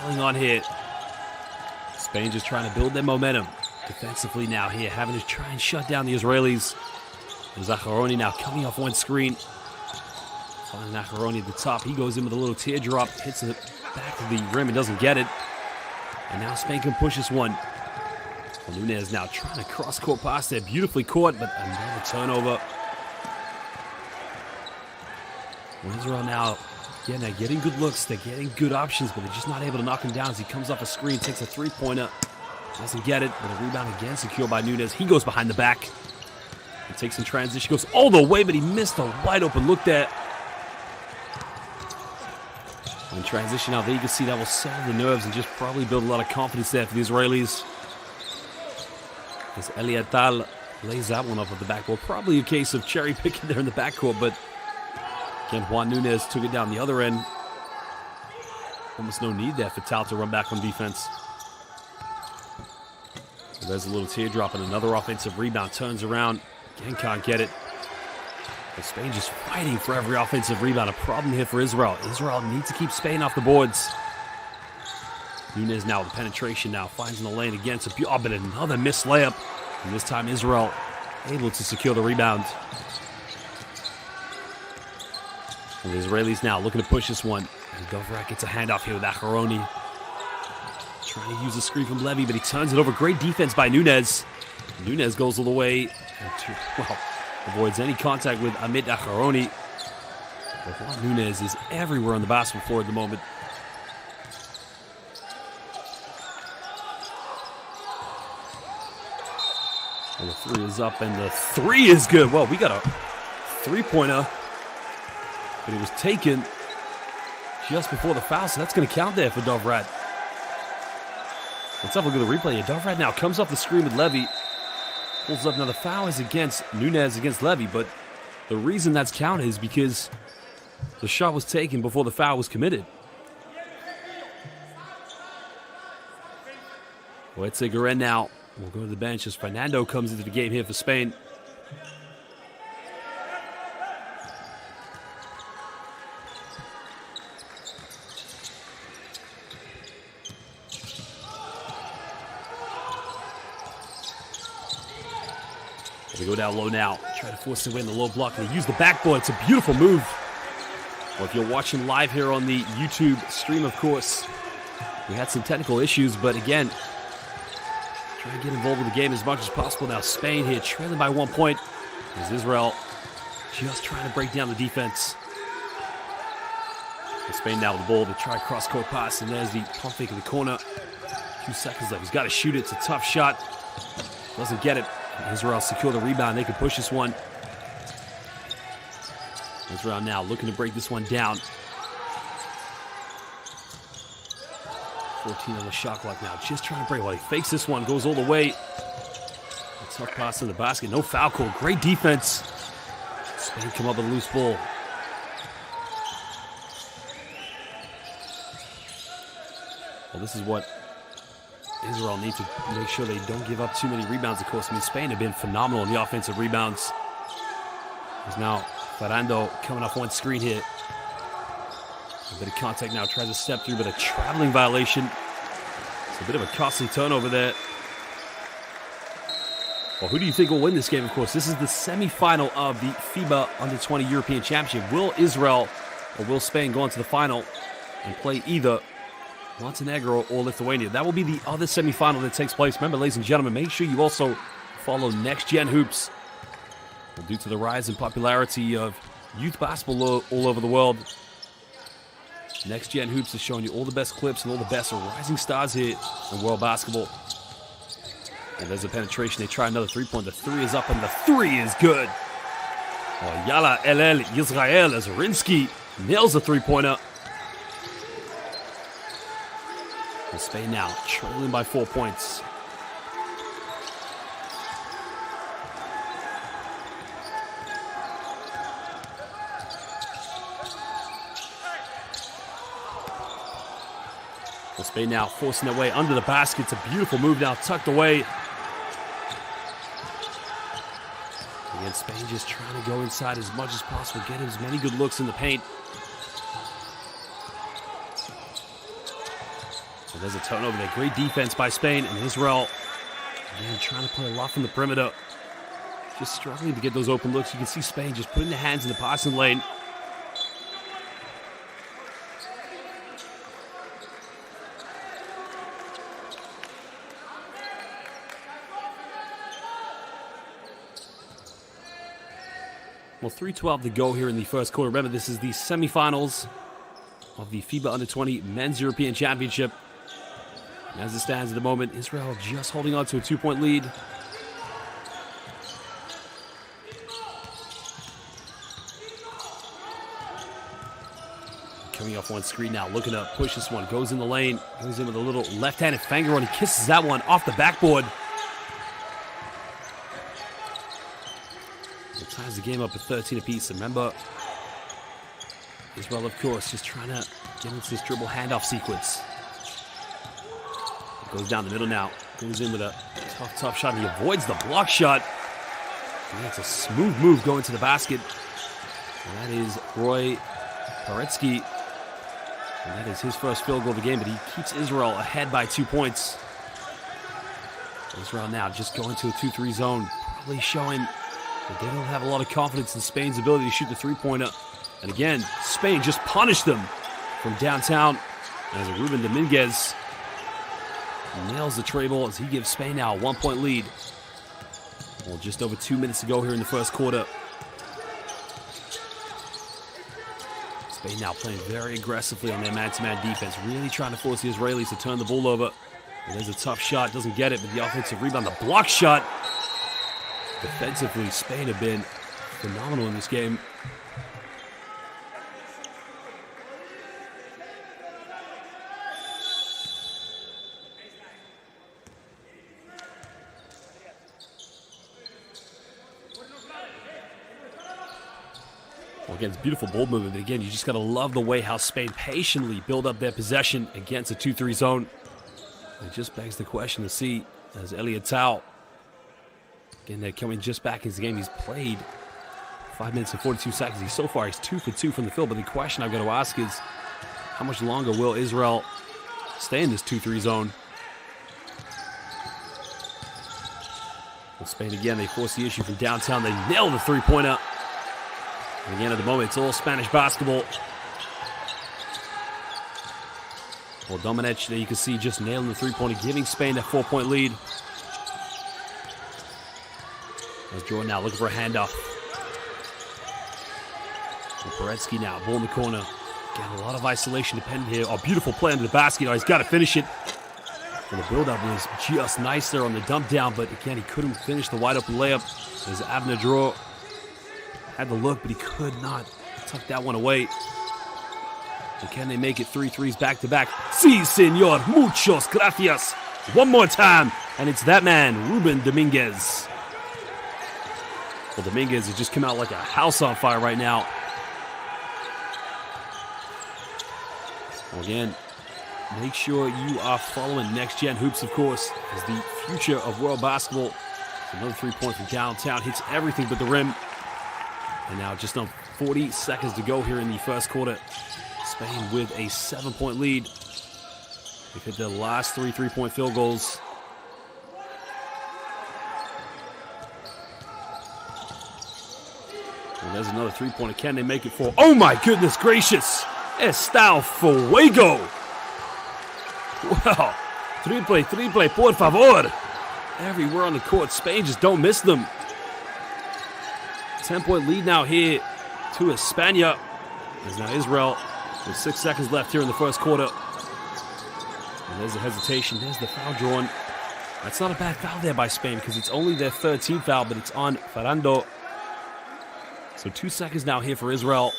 piling on here. Spain just trying to build their momentum defensively now here, having to try and shut down the Israelis. Zacharoni now coming off one screen. Finding Zacharoni at the top. He goes in with a little teardrop, hits the back of the rim and doesn't get it. And now Spain can push this one. Well, Nunez now trying to cross-court pass there. Beautifully caught, but another turnover. Well, Israel now, yeah, they're getting good looks. They're getting good options, but they're just not able to knock him down as he comes off a screen, takes a three-pointer. Doesn't get it, but a rebound again secured by Nunez. He goes behind the back. He takes some transition, goes all the way, but he missed a wide-open look there. In transition now, there you can see that will settle the nerves and just probably build a lot of confidence there for the Israelis. As Eliatal lays that one up at the backboard. Probably a case of cherry picking there in the backcourt, but again, Juan Nunez took it down the other end. Almost no need there for Tal to run back on defense. So there's a little teardrop and another offensive rebound. Turns around. Again, can't get it. But Spain just fighting for every offensive rebound. A problem here for Israel. Israel needs to keep Spain off the boards. Nunez now with penetration now. Finds in the lane again. But another missed layup. And this time Israel able to secure the rebound. And the Israelis now looking to push this one. And Dovrak gets a handoff here with Zacharoni. Trying to use the screen from Levy, but he turns it over. Great defense by Nunez. Nunez goes all the way. Well, avoids any contact with Amit Zacharoni. But Juan Nunez is everywhere on the basketball floor at the moment. And the three is up, and the three is good. Well, we got a three-pointer, but it was taken just before the foul, so that's going to count there for Dovrat. Let's have a look at the replay here. Dovrat now comes off the screen with Levy. Pulls up. Now the foul is against Nunez against Levy, but the reason that's counted is because the shot was taken before the foul was committed. Oetze Gueren now will go to the bench as Fernando comes into the game here for Spain. They go down low now. Try to force their way in the low block. And they use the backboard. It's a beautiful move. Well, if you're watching live here on the YouTube stream, of course, we had some technical issues. But again, try to get involved with the game as much as possible. Now Spain here trailing by 1 point. As Israel just trying to break down the defense. And Spain now with the ball to try a cross-court pass. And there's the pump fake in the corner. 2 seconds left. He's got to shoot it. It's a tough shot. Doesn't get it. Israel secure the rebound. They can push this one. Israel now looking to break this one down. 14 on the shot clock now. Just trying to break. Well, he fakes this one. Goes all the way. A tough pass in the basket. No foul call. Great defense. Spain come up with a loose ball. Well, this is what Israel needs to make sure they don't give up too many rebounds, of course. I mean, Spain have been phenomenal in the offensive rebounds. There's now Ferrando coming off one screen here. A bit of contact now. Tries to step through, but a traveling violation. It's a bit of a costly turnover there. Well, who do you think will win this game, of course? This is the semifinal of the FIBA U20 European Championship. Will Israel or will Spain go on to the final and play either Montenegro or Lithuania? That will be the other semifinal that takes place. Remember, ladies and gentlemen, make sure you also follow Next Gen Hoops. Well, due to the rise in popularity of youth basketball all over the world, Next Gen Hoops is showing you all the best clips and all the best rising stars here in world basketball. And there's a penetration. They try another three-point. The three is up, and the three is good. Well, Yala El Yisrael as Rinsky nails the three-pointer. And Spain now trailing by 4 points. Well, Spain now forcing their way under the basket. It's a beautiful move now, tucked away. Again, Spain just trying to go inside as much as possible, get as many good looks in the paint. Well, there's a turnover there. Great defense by Spain, and Israel, again, trying to play a lot from the perimeter. Just struggling to get those open looks. You can see Spain just putting their hands in the passing lane. Well, 3:12 to go here in the first quarter. Remember, this is the semifinals of the FIBA U20 Men's European Championship. And as it stands at the moment, Israel just holding on to a 2-point lead. Coming off one screen now, looking to push this one, goes in the lane, goes in with a little left-handed finger on, he kisses that one off the backboard. It ties the game up at 13 apiece. Remember, Israel, of course, just trying to get into this dribble handoff sequence. Goes down the middle now, goes in with a tough shot, and he avoids the block shot. And that's a smooth move going to the basket. And that is Roy Paretsky. And that is his first field goal of the game, but he keeps Israel ahead by 2 points. Israel now just going to a 2-3 zone, probably showing that they don't have a lot of confidence in Spain's ability to shoot the three-pointer. And again, Spain just punished them from downtown. As Ruben Dominguez nails the tray ball as he gives Spain now a 1-point lead. Well, just over 2 minutes to go here in the first quarter. Spain now playing very aggressively on their man-to-man defense, really trying to force the Israelis to turn the ball over. And there's a tough shot, doesn't get it, but the offensive rebound, the block shot. Defensively, Spain have been phenomenal in this game. Well, again, it's beautiful ball movement, but again, you just got to love the way how Spain patiently build up their possession against a 2-3 zone. It just begs the question to see as Elliot Tao, again, they're coming just back into the game. He's played 5 minutes and 42 seconds. He's 2 for 2 from the field, but the question I've got to ask is, how much longer will Israel stay in this 2-3 zone? Well, Spain again, they force the issue from downtown. They nail the three-pointer. And again, at the moment, it's all Spanish basketball. Well, Domenech, there you can see just nailing the three-pointer, giving Spain that 4-point lead. As Jordan now looking for a handoff. And Paretsky now, ball in the corner. Again, a lot of isolation dependent here. Oh, beautiful play under the basket. Oh, he's got to finish it. Well, the build-up was just nice there on the dump down, but again, he couldn't finish the wide-open layup. As Abner Draw had the look, but he could not tuck that one away. And can they make it 3 threes back-to-back? Sí, señor. Muchos gracias. One more time, and it's that man, Ruben Dominguez. Well, Dominguez has just come out like a house on fire right now. Well, again, make sure you are following Next Gen Hoops, of course, as the future of world basketball. Another 3-point from downtown, hits everything but the rim. And now just on 40 seconds to go here in the first quarter. Spain with a 7-point lead. They've hit their last 3 3-point field goals. Well, there's another 3-pointer. Can they make it 4? Oh my goodness gracious! Está fuego! Wow. Triple, por favor. Everywhere on the court. Spain just don't miss them. 10-point lead now here to España. There's now Israel with 6 seconds left here in the first quarter. And there's the hesitation. There's the foul drawn. That's not a bad foul there by Spain because it's only their 13th foul, but it's on Ferrando. So 2 seconds now here for Israel.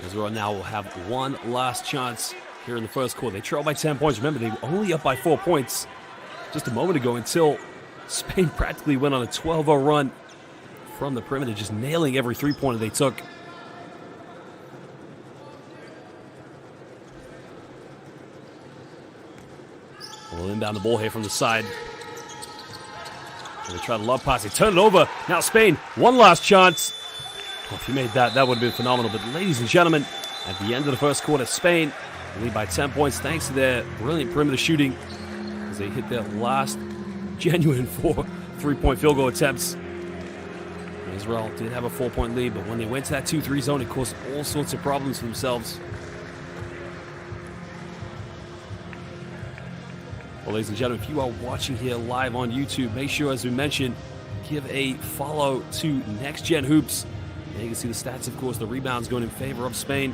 Israel now will have one last chance here in the first quarter. They trail by 10 points. Remember, they were only up by 4 points just a moment ago until Spain practically went on a 12-0 run from the perimeter, just nailing every three-pointer they took. We'll inbound the ball here from the side. They try the love pass. They turn it over. Now Spain, one last chance. Oh, if he made that, that would have been phenomenal. But ladies and gentlemen, at the end of the first quarter, Spain lead by 10 points thanks to their brilliant perimeter shooting as they hit their last genuine 4 3-point field goal attempts. Israel did have a 4-point lead, but when they went to that 2-3 zone, it caused all sorts of problems for themselves. Well, ladies and gentlemen, if you are watching here live on YouTube, make sure, as we mentioned, give a follow to Next Gen Hoops. And you can see the stats, of course, the rebounds going in favor of Spain.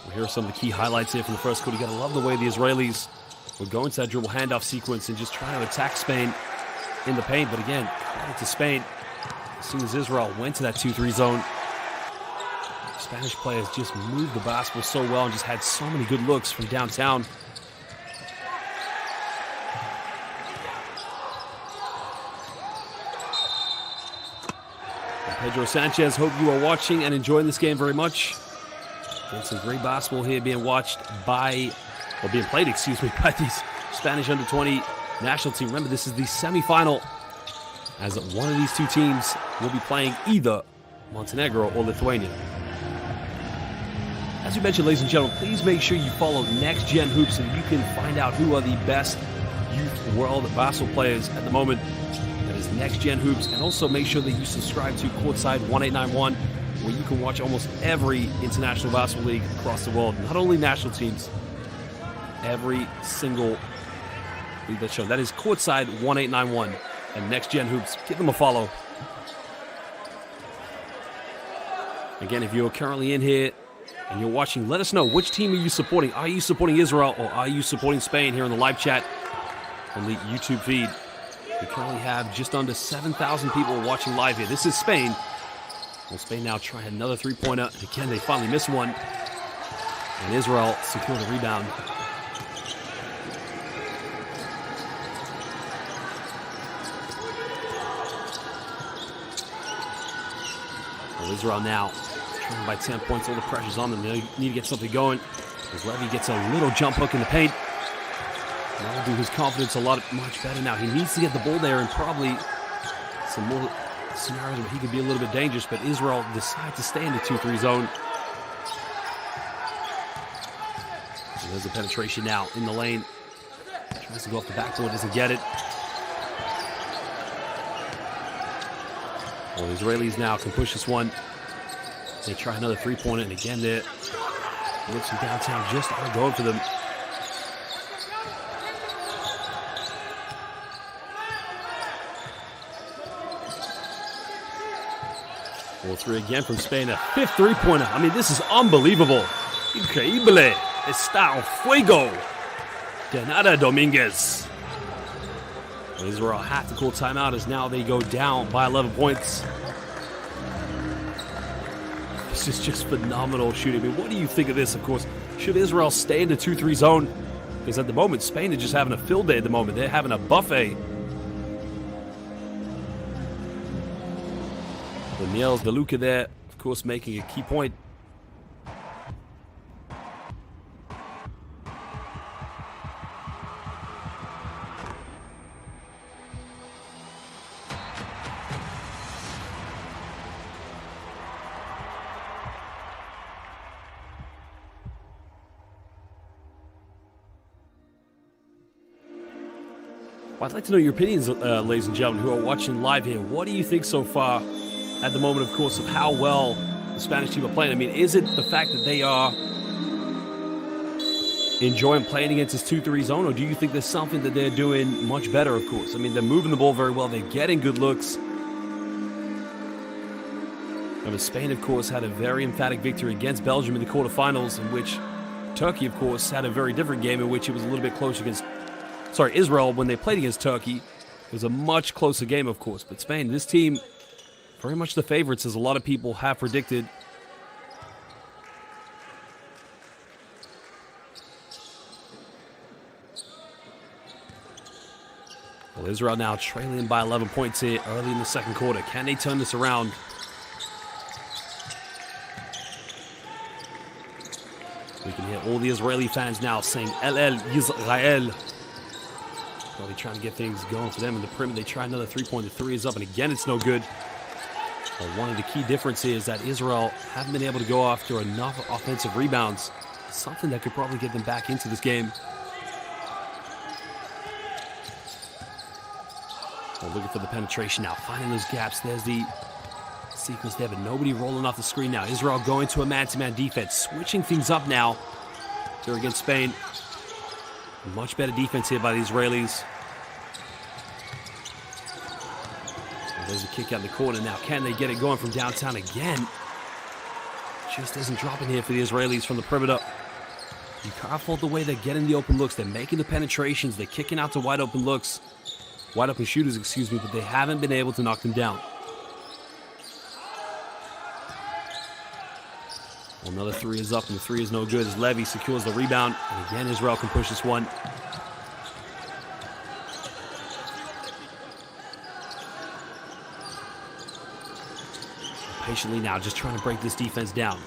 Well, here are some of the key highlights here from the first quarter. You got to love the way the Israelis would go into that dribble handoff sequence and just try to attack Spain in the paint. But again, credit to Spain. As soon as Israel went to that 2-3 zone, Spanish players just moved the basketball so well and just had so many good looks from downtown. And Pedro Sanchez, hope you are watching and enjoying this game very much. There's some great basketball here being watched by, or being played, excuse me, by these Spanish under-20 national team. Remember, this is the semifinal, as one of these two teams will be playing either Montenegro or Lithuania. As we mentioned, ladies and gentlemen, please make sure you follow Next Gen Hoops so you can find out who are the best youth world basketball players at the moment. That is Next Gen Hoops. And also make sure that you subscribe to Courtside 1891, where you can watch almost every international basketball league across the world. Not only national teams, every single league that's shown. That is Courtside 1891 and Next Gen Hoops. Give them a follow. Again, if you're currently in here and you're watching, let us know, which team are you supporting? Are you supporting Israel or are you supporting Spain here in the live chat on the YouTube feed? We currently have just under 7,000 people watching live here. This is Spain. Well, Spain now trying another three-pointer. Again, they finally missed one. And Israel secured a rebound. Well, Israel now trailing by 10 points. All the pressure's on them. They need to get something going. As Levy gets a little jump hook in the paint. That'll do his confidence much better now. He needs to get the ball there and probably some more scenarios where he could be a little bit dangerous, but Israel decides to stay in the 2-3 zone. So there's a penetration now in the lane. Tries to go off the backboard, doesn't get it. Well, the Israelis now can push this one. They try another three-pointer, and again, there looks from downtown just aren't going for them. Ball three again from Spain, a fifth three-pointer. I mean, this is unbelievable. Increíble. Está a fuego. De nada, Dominguez. Israel have to call timeout as now they go down by 11 points. This is just phenomenal shooting. I mean, what do you think of this? Of course, should Israel stay in the 2-3 zone? Because at the moment, Spain is just having a field day at the moment. They're having a buffet. Daniels DeLuca there, of course, making a key point. Well, I'd like to know your opinions, ladies and gentlemen, who are watching live here. What do you think so far at the moment, of course, of how well the Spanish team are playing? I mean, is it the fact that they are enjoying playing against this 2-3 zone, or do you think there's something that they're doing much better, of course? I mean, they're moving the ball very well. They're getting good looks. And Spain, of course, had a very emphatic victory against Belgium in the quarterfinals, in which Turkey, of course, had a very different game in which it was a little bit closer against Israel, when they played against Turkey, it was a much closer game, of course. But Spain, this team, very much the favorites, as a lot of people have predicted. Well, Well, Israel now trailing by 11 points here early in the second quarter. Can they turn this around? We can hear all the Israeli fans now saying El Yisrael. Probably trying to get things going for them in the perimeter. They try another three-pointer. Three is up, and again, it's no good. But one of the key differences is that Israel haven't been able to go after enough offensive rebounds. Something that could probably get them back into this game. Well, looking for the penetration now, finding those gaps. There's the sequence there, but nobody rolling off the screen now. Israel going to a man-to-man defense, switching things up now here against Spain. Much better defense here by the Israelis. And there's a kick out in the corner now. Can they get it going from downtown again? Just isn't dropping here for the Israelis from the perimeter. You can't fault the way they're getting the open looks. They're making the penetrations. They're kicking out to wide open looks. Wide open shooters, excuse me, but they haven't been able to knock them down. Well, another three is up, and the three is no good as Levy secures the rebound. And again, Israel can push this one. Patiently now, just trying to break this defense down.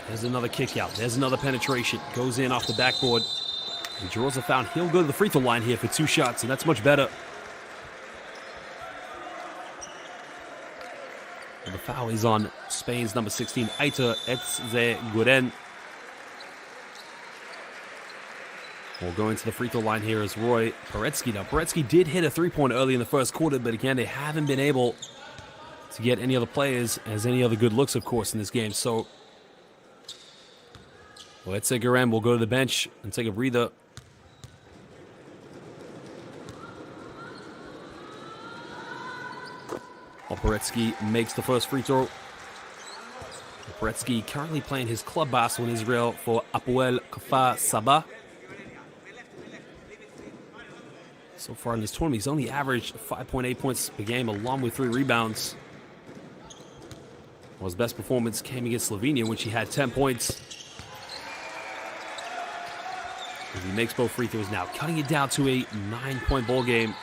There's another kick out. There's another penetration. Goes in off the backboard. And draws a foul. He'll go to the free throw line here for 2 shots, and that's much better. And the foul is on Spain's number 16, Aitor Etzeguren. We'll go into the free throw line here as Roy Paretsky. Now, Paretsky did hit a three-pointer early in the first quarter, but again, they haven't been able to get any other players as any other good looks, of course, in this game. So, well, Etzeguren will go to the bench and take a breather. Paretsky makes the first free throw. Paretsky currently playing his club basketball in Israel for Hapoel Kfar Saba. So far in this tournament, he's only averaged 5.8 points per game, along with 3 rebounds. Well, his best performance came against Slovenia, in which he had 10 points. And he makes both free throws now, cutting it down to a 9-point ball game.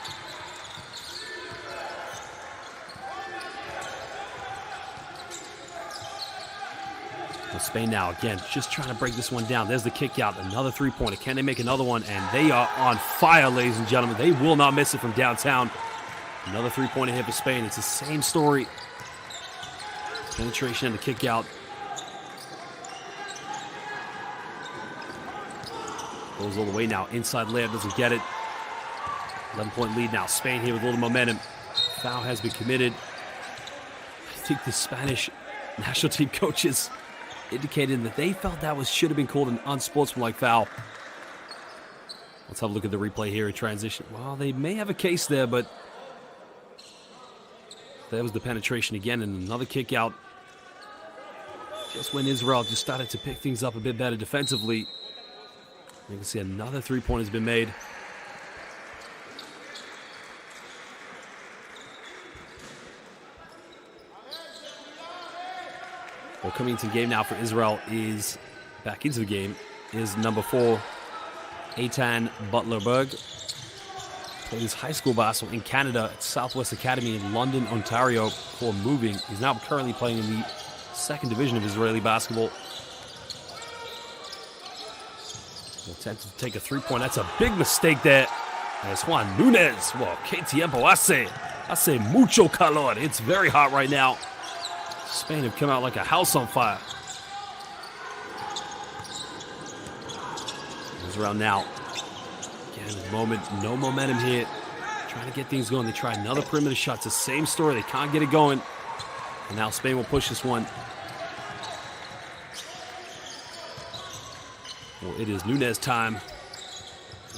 Spain now, again, just trying to break this one down. There's the kick out, another three-pointer. Can they make another one? And they are on fire, ladies and gentlemen. They will not miss it from downtown. Another three-pointer hit for Spain. It's the same story. Penetration and the kick out. Goes all the way now. Inside layup, doesn't get it. 11-point lead now. Spain here with a little momentum. Foul has been committed. I think the Spanish national team coaches indicated that they felt that should have been called an unsportsmanlike foul. Let's have a look at the replay here in transition. Well, they may have a case there, but there was the penetration again and another kick out. Just when Israel just started to pick things up a bit better defensively. You can see another three-pointer has been made. Well, coming into the game now for Israel is, back into the game, is number 4, Eitan Butlerberg. Played his high school basketball in Canada at Southwest Academy in London, Ontario, before moving. He's now currently playing in the 2nd division of Israeli basketball. Attempted to take a three-point. That's a big mistake there. There's Juan Nunez. Well, que tiempo hace mucho calor. It's very hot right now. Spain have come out like a house on fire. Israel now. Again, no momentum here. Trying to get things going. They try another perimeter shot. It's the same story. They can't get it going. And now Spain will push this one. Well, it is Nunez time.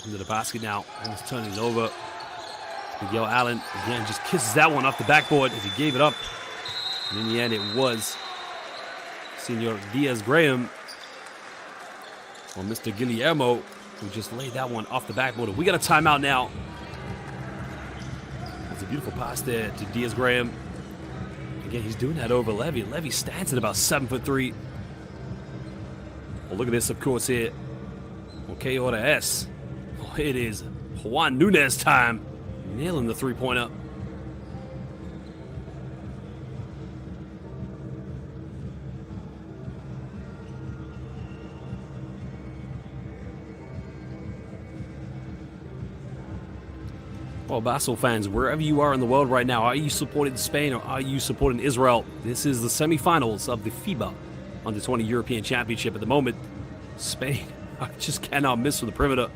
Into the basket now. Almost turning it over. Miguel Allen, again, just kisses that one off the backboard as he gave it up. And in the end, it was Senor Diaz-Graham, or Mr. Guillermo, who just laid that one off the backboard. We got a timeout now. It's a beautiful pass there to Diaz-Graham. Again, he's doing that over Levy. Levy stands at about 7'3". Well, look at this, of course, here. Okay, order S. Oh, it is Juan Nunez time. nailing the three-pointer. Well, basketball fans, wherever you are in the world right now, are you supporting Spain or are you supporting Israel? This is the semifinals of the FIBA U20 European Championship. At the moment, Spain just cannot miss from the perimeter.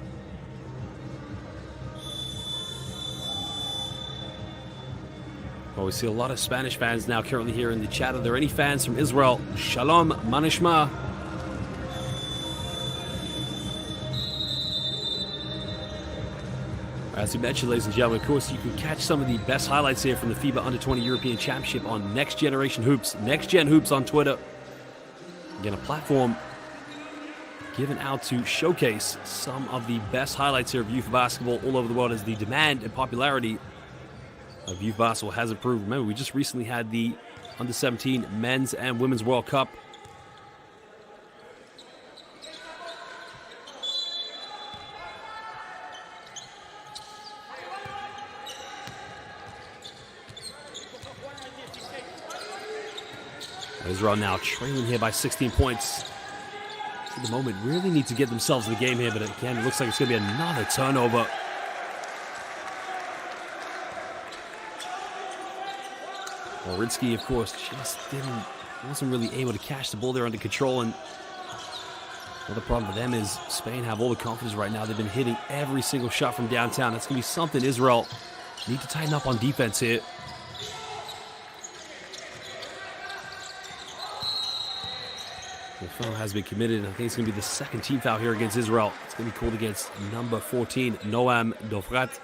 Well, we see a lot of Spanish fans now currently here in the chat. Are there any fans from Israel? Shalom, manishma. As we mentioned, ladies and gentlemen, of course, you can catch some of the best highlights here from the FIBA Under-20 European Championship on Next Generation Hoops, Next Gen Hoops on Twitter. Again, a platform given out to showcase some of the best highlights here of youth basketball all over the world as the demand and popularity of youth basketball has improved. Remember, we just recently had the Under-17 Men's and Women's World Cup. Israel now trailing here by 16 points. At the moment, really need to get themselves in the game here, but again, it looks like it's going to be another turnover. Wawrinski, of course, just wasn't really able to catch the ball there under control. And another problem for them is Spain have all the confidence right now. They've been hitting every single shot from downtown. That's going to be something Israel need to tighten up on defense here. The foul has been committed, and I think it's going to be the second team foul here against Israel. It's going to be called against number 14, Noam Dofrat.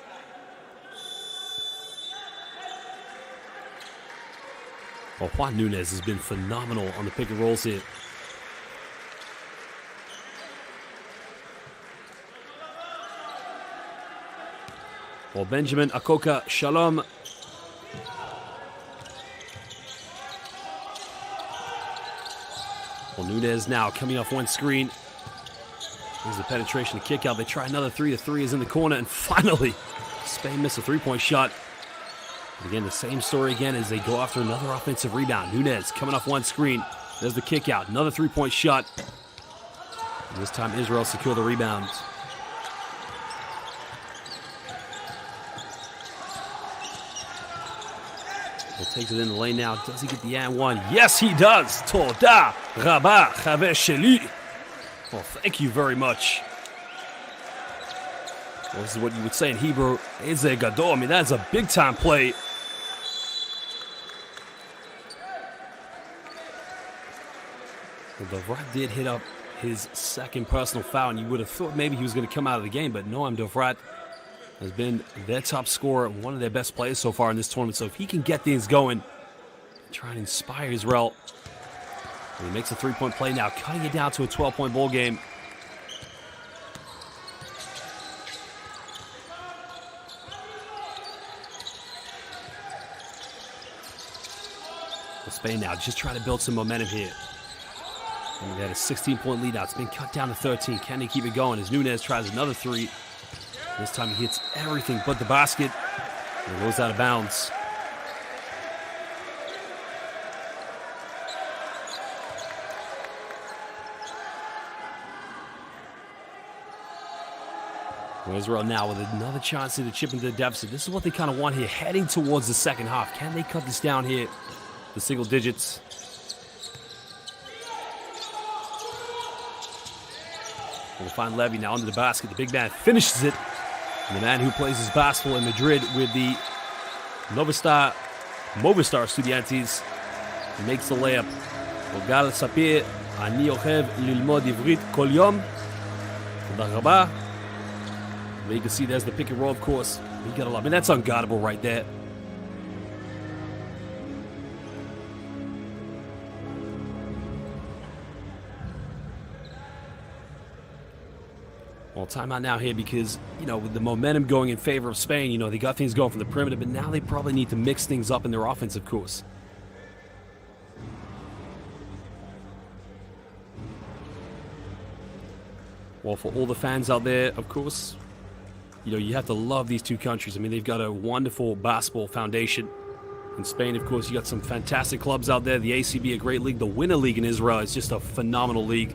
Well, Juan Nunez has been phenomenal on the pick and rolls here. Well, Benjamin Akoka Shalom. Well, Nunez now coming off one screen. Here's the penetration to kick out. They try another three. The three is in the corner, and finally, Spain missed a three-point shot. And again, the same story again as they go after another offensive rebound. Nunez coming off one screen. There's the kick out. Another three-point shot. And this time, Israel secure the rebound. Takes it in the lane now. Does he get the and one? Yes, he does. Toda Rabba Chaver Sheli. Well, thank you very much. Well, this is what you would say in Hebrew. Eze Gadol. I mean, that's a big time play. Well, Dovrat did hit up his second personal foul, and you would have thought maybe he was going to come out of the game, but Noam Dovrat has been their top scorer, one of their best players so far in this tournament. So if he can get things going, try and inspire Israel. And he makes a three-point play now, cutting it down to a 12-point ball game. Well, Spain now just trying to build some momentum here. And they had a 16-point lead out. It's been cut down to 13. Can they keep it going as Nunez tries another three? This time he hits everything but the basket. And it goes out of bounds. Well, Israel now with another chance to chip into the deficit. This is what they kind of want here, heading towards the second half. Can they cut this down here to single digits? We'll find Levy now under the basket. The big man finishes it. And the man who plays his basketball in Madrid with the Movistar Estudiantes makes the layup. Ogal Sapir, Ani Ochev Lilmod Ivrit Kol Yom. Toda Rabba. But you can see there's the pick and roll, of course. You got a lot. I mean, that's unguardable right there. Well, timeout now here because, with the momentum going in favor of Spain, they got things going from the perimeter, but now they probably need to mix things up in their offense, of course. Well, for all the fans out there, of course, You know, you have to love these two countries. I mean, they've got a wonderful basketball foundation. In Spain, of course, you got some fantastic clubs out there. The ACB, a great league. The Winter League in Israel is just a phenomenal league.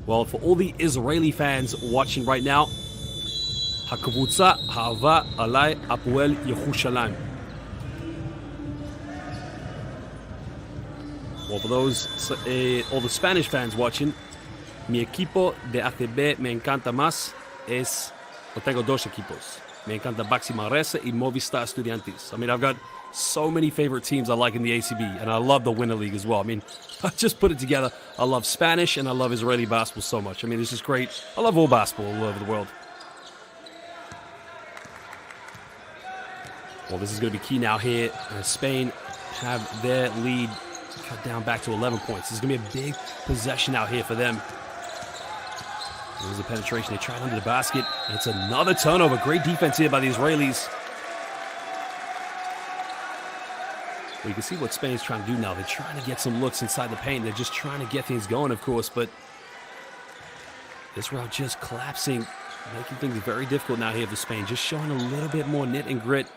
Well, for all the Israeli fans watching right now, Hakavutsa Hava Alai Apoel Yerushalayim. Well, for those, all the Spanish fans watching, mi equipo de ACB me encanta más es, o tengo dos equipos. Me encanta Baxi Manresa y Movistar Estudiantes. I mean, I've got so many favorite teams I like in the ACB, and I love the Winter League as well. I mean, I just put it together. I love Spanish, and I love Israeli basketball so much. I mean, this is great. I love all basketball all over the world. Well, this is going to be key now here. Spain have their lead cut down back to 11 points. This is going to be a big possession out here for them. There's a penetration. They try it under the basket. And it's another turnover. Great defense here by the Israelis. Well, you can see what Spain's trying to do now. They're trying to get some looks inside the paint. They're just trying to get things going, of course. But Israel just collapsing, making things very difficult now here for Spain. Just showing a little bit more knit and grit.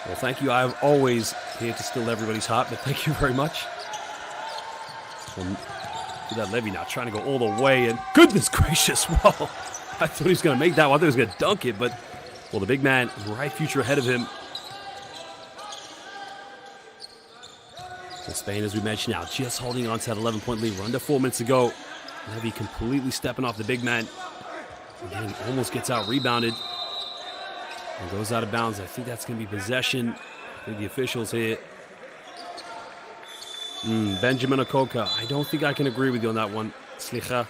Well, thank you. I'm always here to steal everybody's heart, but thank you very much. Well, look at that Levy now trying to go all the way, and goodness gracious, whoa. I thought he was going to make that one. I thought he was going to dunk it, but, well, the big man, bright future ahead of him. Well, Spain, as we mentioned now, just holding on to that 11-point lead. We're under 4 minutes to go. Levy completely stepping off the big man. Again, almost gets out rebounded. And goes out of bounds. I think that's going to be possession. I think the officials here. Benjamin Okoka. I don't think I can agree with you on that one. Slicha.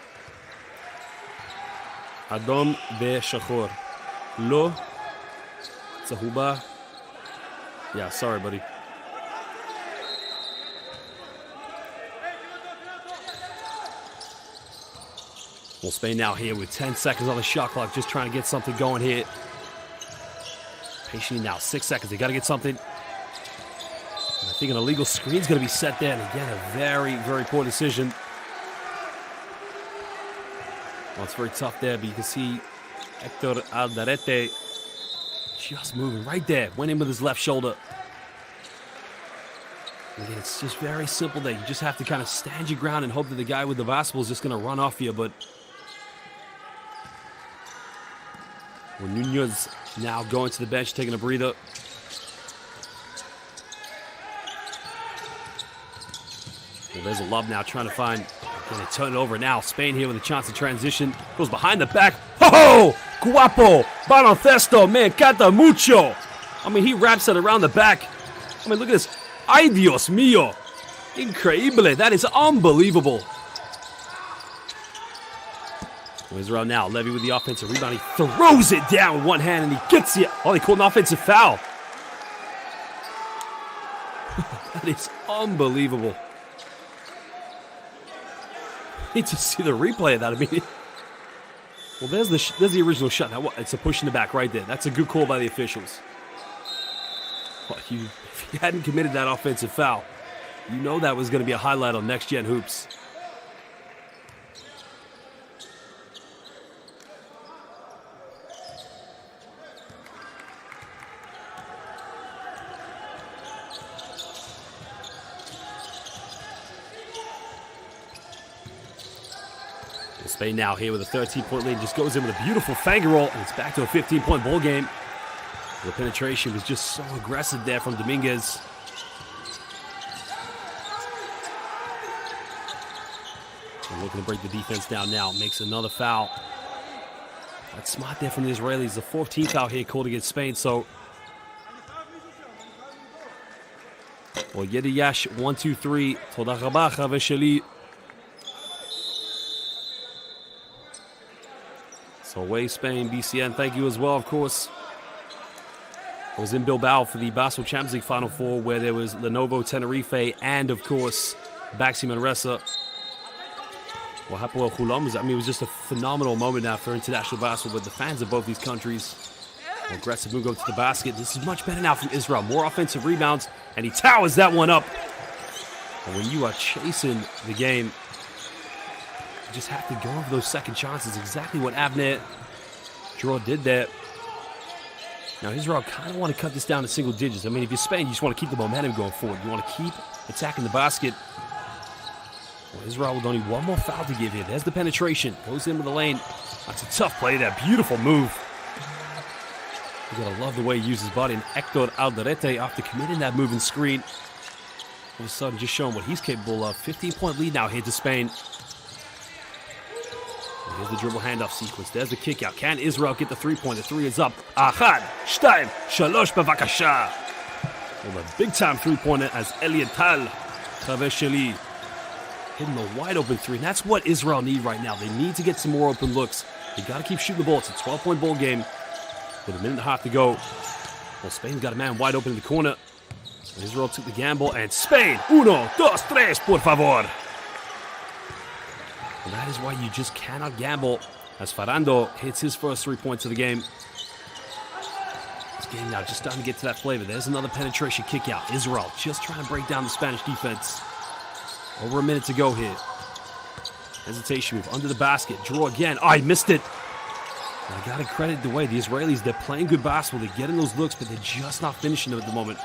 Adom be-shachor. Lo. Zahuba. Yeah, sorry, buddy. Well, Spain now here with 10 seconds on the shot clock. Just trying to get something going here. Patiently now, 6 seconds. They got to get something. And I think an illegal screen is going to be set there. And again, a very, very poor decision. Well, it's very tough there, but you can see Hector Aldarete just moving right there. Went in with his left shoulder. And again, it's just very simple there. You just have to kind of stand your ground and hope that the guy with the basketball is just going to run off you. But well, Nunez now going to the bench, taking a breather. Well, there's a love now trying to find. Going to turn it over now. Spain here with a chance to transition. Goes behind the back. Oh, guapo. Baloncesto. Me encanta mucho. I mean, he wraps it around the back. I mean, look at this. Ay, Dios mío. Increíble. That is unbelievable. Well, Israel now. Levy with the offensive rebound. He throws it down with one hand and he gets it. Oh, they called an offensive foul. That is unbelievable. Need to see the replay of that. I mean, well, there's the original shot. Now, it's a push in the back right there. That's a good call by the officials. Well, if you hadn't committed that offensive foul, you know that was going to be a highlight on Next Gen Hoops. Spain now here with a 13-point lead. Just goes in with a beautiful finger roll, and it's back to a 15-point ball game. The penetration was just so aggressive there from Dominguez. And looking to break the defense down now. Makes another foul. That's smart there from the Israelis. The 14th foul here called against Spain. So, well, Yediyash, 1, 2, 3. Toda rabah, Vesheli. So away Spain, BCN, thank you as well, of course. I was in Bilbao for the Basketball Champions League Final Four, where there was Lenovo Tenerife and, of course, Baxi Manresa. Well, Hapoel Hulam, I mean, it was just a phenomenal moment now for international basketball, but the fans of both these countries. Well, aggressive move go to the basket. This is much better now from Israel. More offensive rebounds, and he towers that one up. And when you are chasing the game, you just have to go over those second chances. Exactly what Avner Draw did there. Now Israel kind of want to cut this down to single digits. I mean, if you're Spain, you just want to keep the momentum going forward. You want to keep attacking the basket. Well, Israel with only one more foul to give here. There's the penetration. Goes into the lane. That's a tough play there. Beautiful move. You gotta love the way he uses his body. And Hector Alderete, after committing that moving screen, all of a sudden just showing what he's capable of. 15-point lead now here to Spain. And here's the dribble handoff sequence. There's the kick out. Can Israel get the three-point? The three is up. Ahad, Shtaim, Shalosh bevakasha. Well, a big-time three-pointer as Eliatal Chavesheli hitting the wide-open three. And that's what Israel need right now. They need to get some more open looks. They got to keep shooting the ball. It's a 12-point ball game with a minute and a half to go. Well, Spain's got a man wide open in the corner. And Israel took the gamble, and Spain, 1, 2, 3, por favor. And that is why you just cannot gamble as Ferrando hits his first 3 points of the game. This game now just starting to get to that flavor. There's another penetration kick out. Israel just trying to break down the Spanish defense. Over a minute to go here. Hesitation move under the basket. Draw again. Oh, I missed it. I got to credit the way the Israelis, they're playing good basketball. They're getting those looks, but they're just not finishing them at the moment.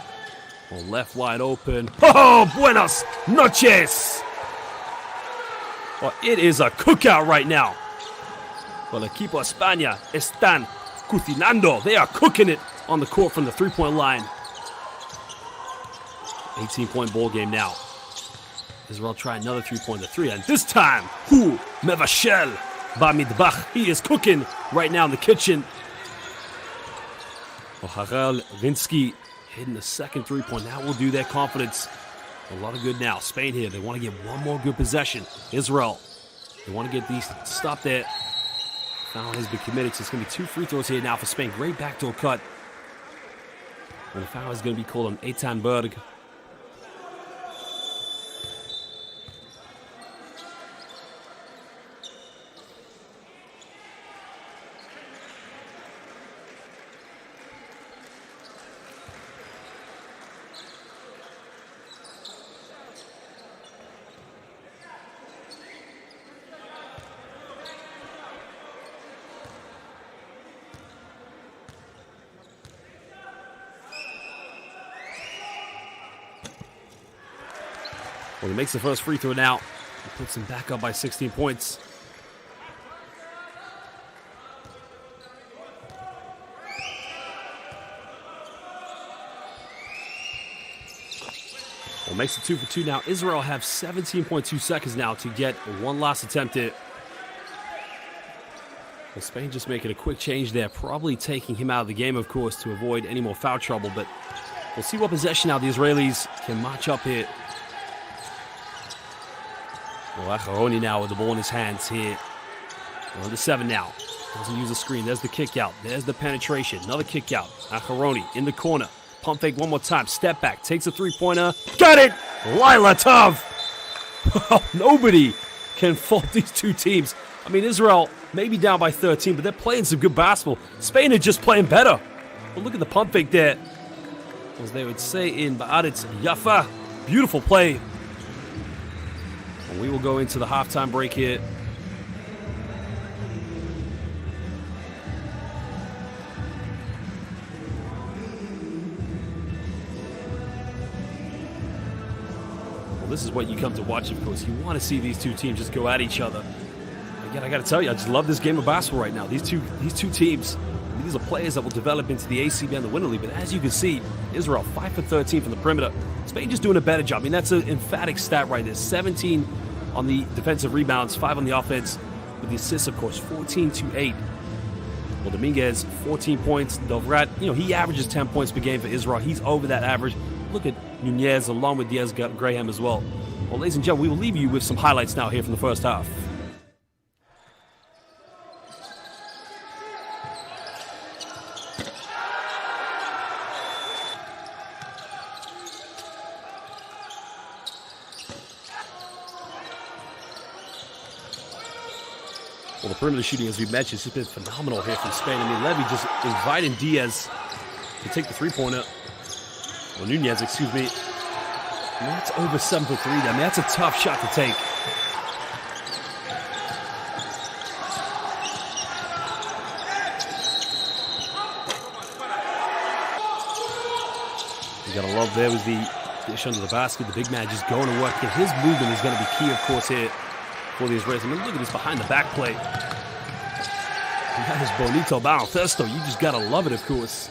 Well, left wide open. Oh, buenas noches. Well, it is a cookout right now. Well, el equipo España están cocinando. They are cooking it on the court from the three-point line. 18-point ball game now. Israel try another three-pointer. Three, and this time, Mevashel Bamidbach. He is cooking right now in the kitchen. Well, Harel Vinsky hitting the second three-point. That will do their confidence a lot of good now. Spain here, they want to get one more good possession. Israel, they want to get these stopped there. Foul has been committed, so it's going to be 2 free throws here now for Spain. Great backdoor cut. And the foul is going to be called on Eitan Berg. Well, he makes the first free throw now. He puts him back up by 16 points. Well, makes it 2 for 2 now. Israel have 17.2 seconds now to get one last attempt at. Well, Spain just making a quick change there. Probably taking him out of the game, of course, to avoid any more foul trouble. But we'll see what possession now the Israelis can match up here. Well, Acharoni now with the ball in his hands here. We're under 7 now. Doesn't use the screen. There's the kick out. There's the penetration. Another kick out. Acharoni in the corner. Pump fake one more time. Step back. Takes a three-pointer. Got it! Lila Tov! Well, nobody can fault these two teams. I mean, Israel may be down by 13, but they're playing some good basketball. Spain are just playing better. But look at the pump fake there. As they would say in Ba'aretz Yafa. Beautiful play. And we will go into the halftime break here. Well, this is what you come to watch, of course. You want to see these two teams just go at each other. Again, I got to tell you, I just love this game of basketball right now. These two teams, these are players that will develop into the ACB and the Winter League. But as you can see, Israel 5 for 13 from the perimeter. Spain just doing a better job. I mean, that's an emphatic stat right there. 17 on the defensive rebounds, 5 on the offense. With the assists, of course, 14 to 8. Well, Dominguez, 14 points. Dovrat, he averages 10 points per game for Israel. He's over that average. Look at Nunez along with Diaz Graham as well. Well, ladies and gentlemen, we will leave you with some highlights now here from the first half. Well, the perimeter shooting, as we mentioned, has been phenomenal here from Spain. I mean, Levy just inviting Diaz to take the three-pointer. Well, Nunez, excuse me. That's over 7 for 3 there. I mean, that's a tough shot to take. You gotta love there was the dish under the basket. The big man just going to work. His movement is going to be key, of course, here for the Israelis. I mean, look at this behind the back play. That is bonito baloncesto. You just gotta love it, of course.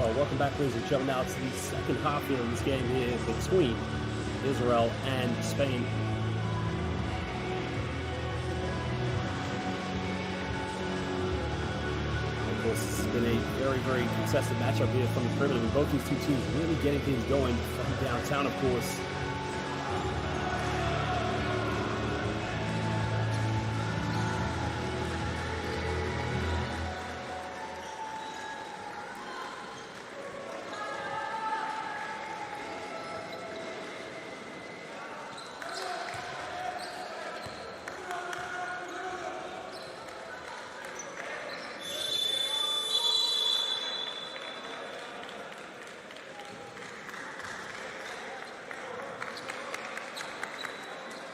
Well, welcome back, ladies and gentlemen. Now to the second half here of this game here between Israel and Spain. Of course, this has been a very, very contested matchup here from the perimeter. With both these two teams really getting things going from downtown, of course.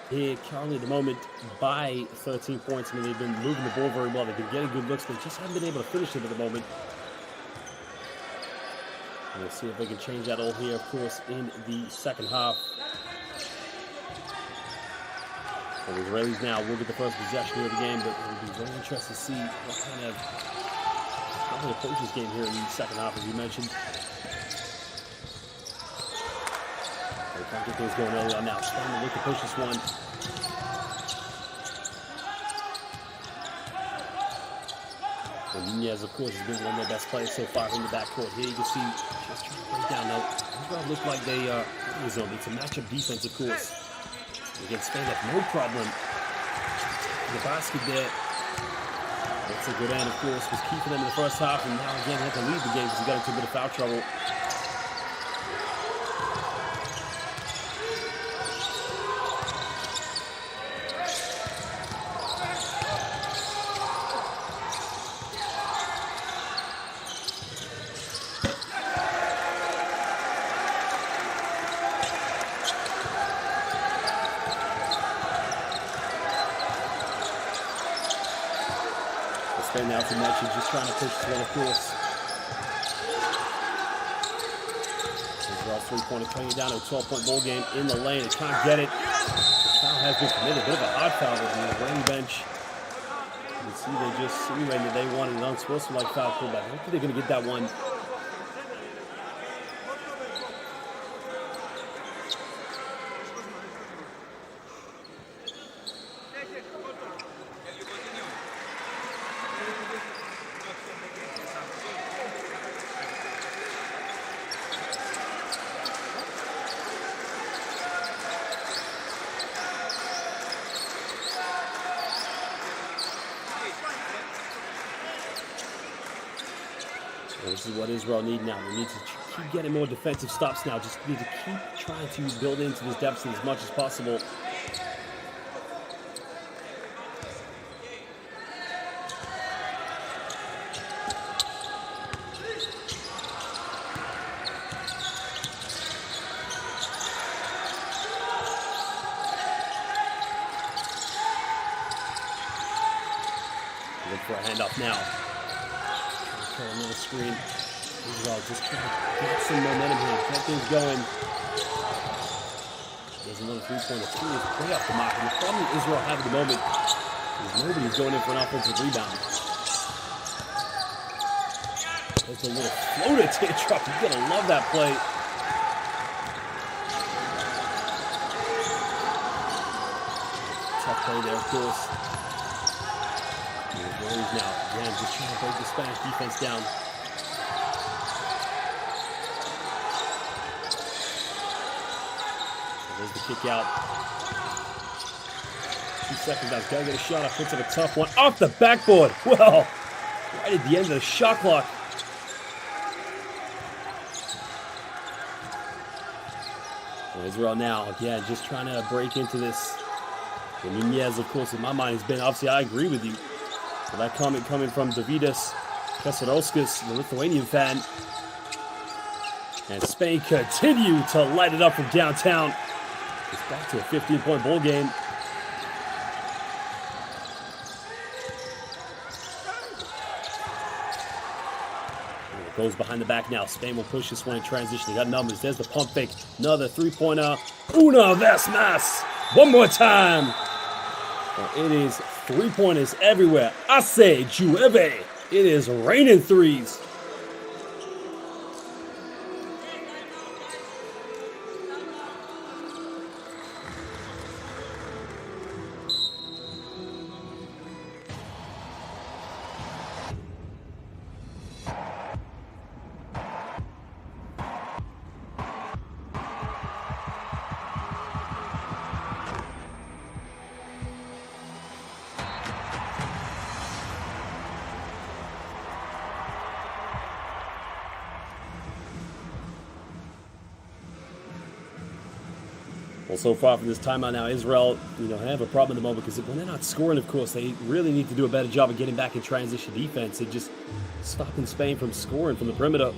Here, currently at the moment, by 13 points. I mean, they've been moving the ball very well. They've been getting good looks. They just haven't been able to finish it at the moment. And we'll see if they can change that all here, of course, in the second half. And the Israelis now will get the first possession here of the game, but it'll be very interesting to see what kind of approach this game here in the second half, as you mentioned. They can't get things going early on now. Spain will look to push this one. And Nunez, of course, has been one of their best players so far in the backcourt. Here you can see just trying to break down now. Israel look like they are in the zone. It's a matchup defense, of course. Against Spain, have no problem. The basket there. That's a good end, of course. Was key for them in the first half, and now again, they have to lead the game because he got into a bit of foul trouble. Spain now to mention, just trying to push this one, of course. Israel's three-pointer turning it down to a 12-point ball game in the lane. It can't get it. The foul has been committed. A bit of a hard foul on the Israeli bench. You can see they just simulated that they wanted an unsportsmanlike foul call, but I don't think they're going to get that one. This is what Israel need now. They need to keep getting more defensive stops now. Just need to keep trying to build into this deficit as much as possible. Look for a handoff now. Another screen. Israel just trying to get some momentum here, get things going. There's another three-pointer. Two is way off the mark. And the problem Israel have at the moment is nobody's going in for an offensive rebound. There's a little floater teardrop. You're going to love that play. Tough play there, of course. Now, again, just trying to break the Spanish defense down. There's the kick out. 2 seconds now. He's got to get a shot off. Puts up a tough one off the backboard. Well, right at the end of the shot clock. Well, Israel now, again, just trying to break into this. And Nunez, of course, in my mind, has been, obviously, I agree with you. Well, that comment coming from Davidas Kesarovskis, the Lithuanian fan. And Spain continue to light it up from downtown. It's back to a 15-point ball game. And it goes behind the back now. Spain will push this one in transition. They got numbers. There's the pump fake. Another three-pointer. Una vez más. One more time. Well, it is three-pointers everywhere. I say, llueve. It is raining threes. Well, so far from this timeout now, Israel, have a problem at the moment because when they're not scoring, of course, they really need to do a better job of getting back in transition defense and just stopping Spain from scoring from the perimeter.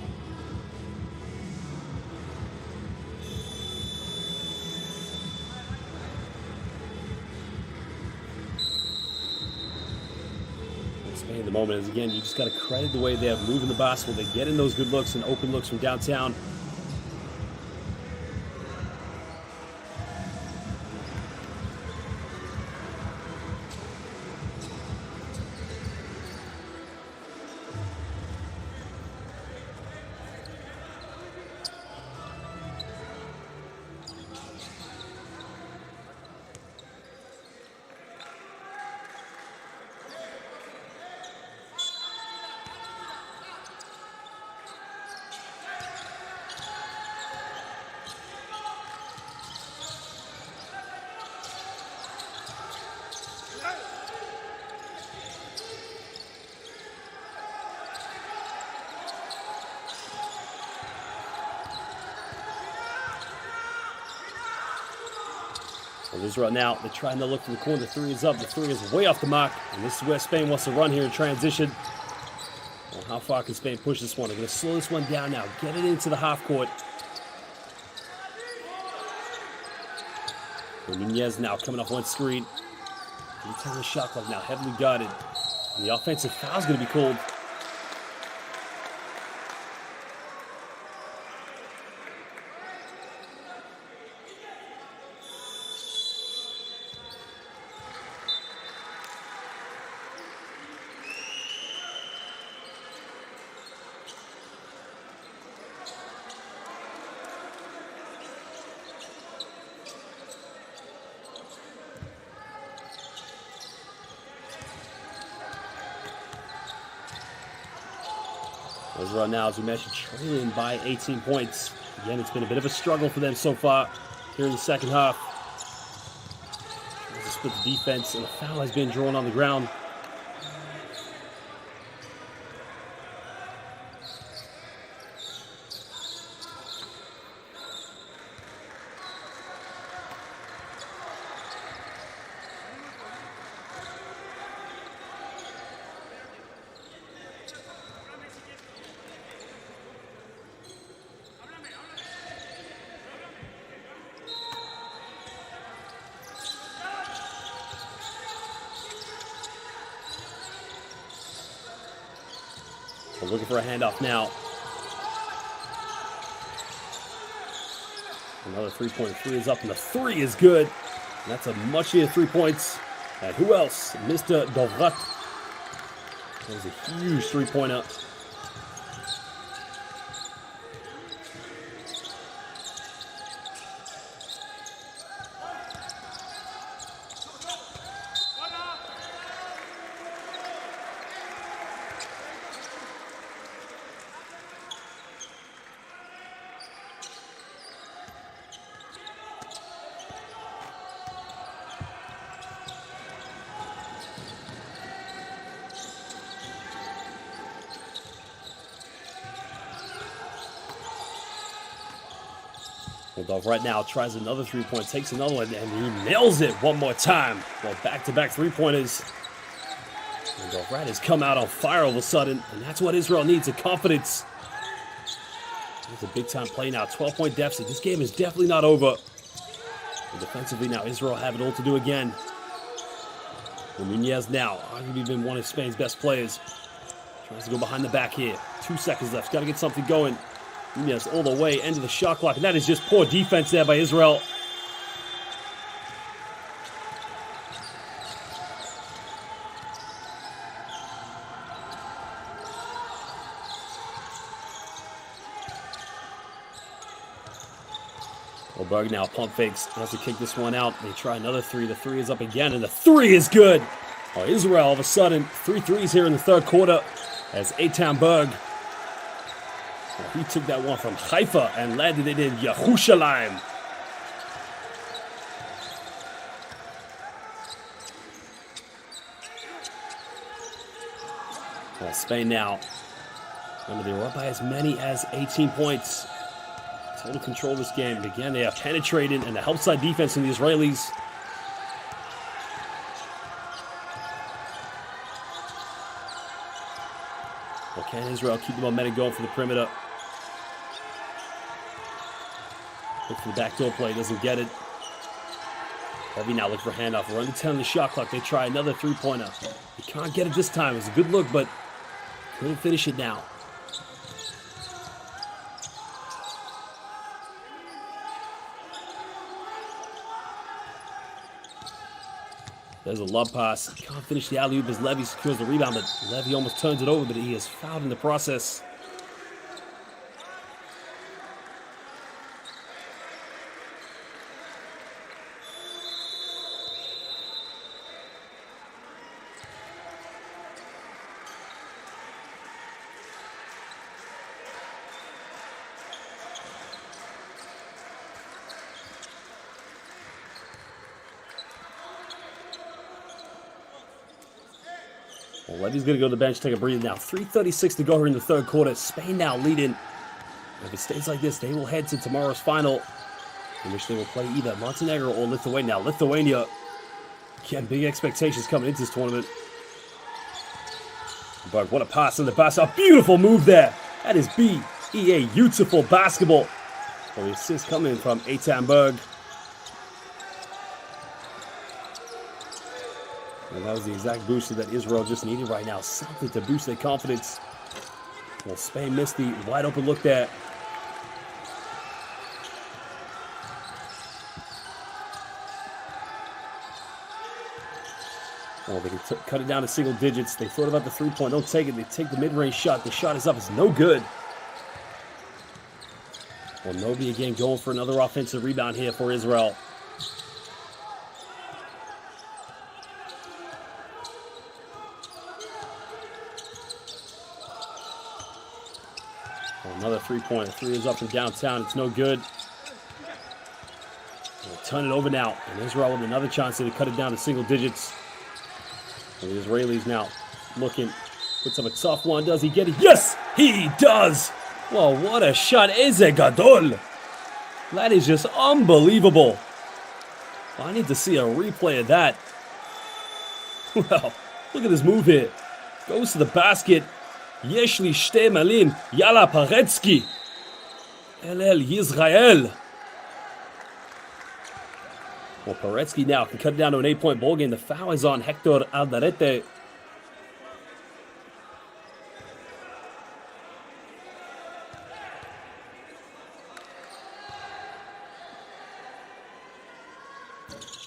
Spain at the moment is, again, you just got to credit the way they're moving the basketball. They're getting those good looks and open looks from downtown. Well, Israel now, they're trying to look for the corner. The three is up. The three is way off the mark. And this is where Spain wants to run here in transition. Well, how far can Spain push this one? They're going to slow this one down now. Get it into the half court. Nunez now coming off one screen. He's taking the shot clock now, heavily guarded. And the offensive foul is going to be called. Israel now, as we mentioned, trailing by 18 points. Again, it's been a bit of a struggle for them so far here in the second half. Trying to split the defense, and a foul has been drawn on the ground. We're looking for a handoff now. Another three-point three is up, and the three is good. And that's a much-needed 3 points. And who else? Mr. Dovrat. That was a huge three-pointer. Well, right now tries another 3-point, takes another one, and he nails it one more time. Well, back-to-back three-pointers. And Dovrat has come out on fire all of a sudden, and that's what Israel needs, a confidence. It's a big-time play now, 12-point deficit. This game is definitely not over. And defensively now, Israel have it all to do again. And Nunez now, arguably been one of Spain's best players. Tries to go behind the back here. 2 seconds left, got to get something going. Nunez all the way, end of the shot clock, and that is just poor defense there by Israel. Well, Berg now pump fakes, has to kick this one out. They try another three. The three is up again, and the three is good. Oh, Israel all of a sudden, 3 threes here in the third quarter as Eitan Berg. Well, he took that one from Haifa and landed it in Yerushalayim. Well, Spain now. Remember, they were up by as many as 18 points. total control of this game. Again, they are penetrating, and the help side defense from the Israelis. Well, can Israel keep the momentum going for the perimeter? Look for the backdoor play, doesn't get it. Heavy now, look for handoff. We're under 10 on the shot clock. They try another three-pointer. He can't get it this time. It was a good look, but couldn't finish it now. There's a lob pass. Can't finish the alley-oop as Levy secures the rebound, but Levy almost turns it over, but he is fouled in the process. Well, Levy's going to go to the bench, take a breather now. 3:36 to go here in the third quarter. Spain now leading. If it stays like this, they will head to tomorrow's final, in which they will play either Montenegro or Lithuania. Now, Lithuania, again, big expectations coming into this tournament. But what a pass in the pass. A beautiful move there. That is BEA. Beautiful basketball. Well, the assist coming from Eitan Berg. And that was the exact booster that Israel just needed right now. Something to boost their confidence. Well, Spain missed the wide open look there. Well, they can cut it down to single digits. They thought about the three-point. Don't take it. They take the mid-range shot. The shot is up. It's no good. Well, Novi again going for another offensive rebound here for Israel. Another three-pointer. Three is up from downtown. It's no good. We'll turn it over now. And Israel with another chance to cut it down to single digits. And the Israelis now looking. Puts up a tough one. Does he get it? Yes, he does. Well, what a shot. Eze Gadol. That is just unbelievable. I need to see a replay of that. Well, look at this move here. Goes to the basket. יש לי שתי מילים, יאללה פרצקי, אל Yisrael. Well, Paretsky now can cut it down to an 8-point ball game. The foul is on Hector Alderete.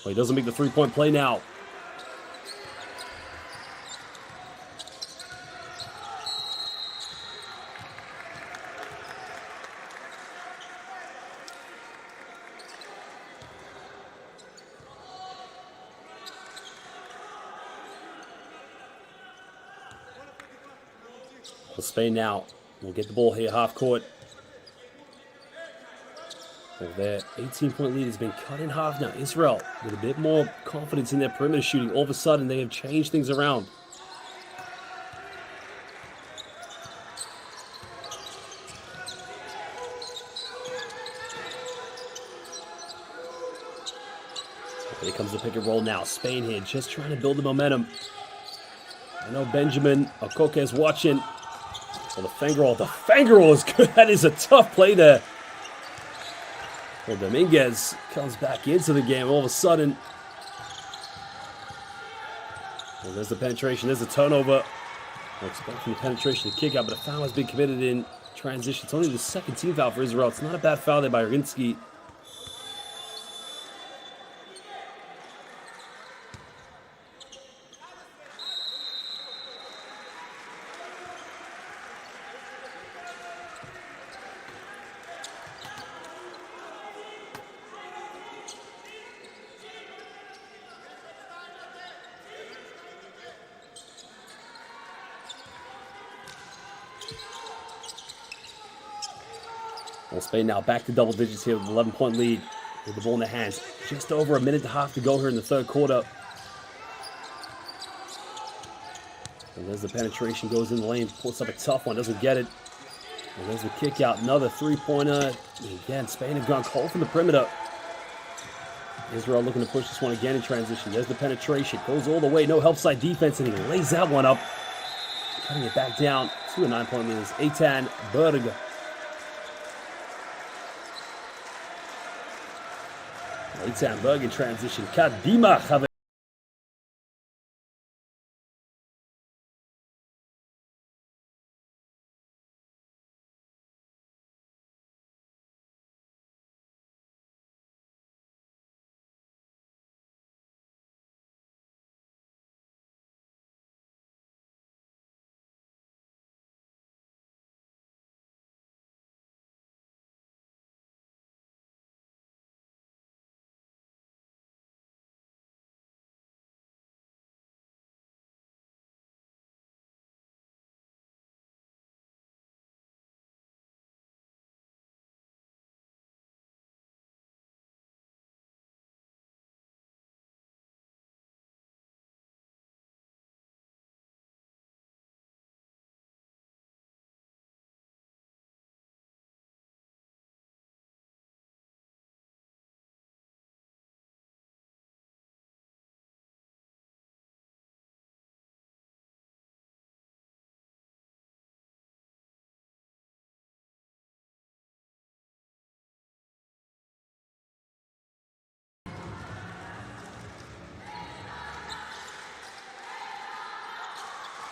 Well, he doesn't make the three-point play now. Well, Spain now will get the ball here, half court. Well, their 18-point lead has been cut in half now. Israel, with a bit more confidence in their perimeter shooting, all of a sudden they have changed things around. Here comes the pick and roll now. Spain here just trying to build the momentum. I know Benjamin Okoke is watching. Well, the finger roll is good. That is a tough play there. Well, Dominguez comes back into the game all of a sudden. Well, there's the penetration. There's the turnover. We're expecting the penetration to kick out, but a foul has been committed in transition. It's only the second team foul for Israel. It's not a bad foul there by Rinsky. Well, Spain now back to double digits here with an 11-point lead with the ball in their hands. Just over a minute and a half to go here in the third quarter. And there's the penetration, goes in the lane, puts up a tough one, doesn't get it. And there's the kick out, another three-pointer. Again, Spain have gone cold from the perimeter. Israel looking to push this one again in transition. There's the penetration. Goes all the way. No help side defense, and he lays that one up. Cutting it back down to a 9-point lead is Eitan Berg. Eitan Berg in transition. Kadima Chave.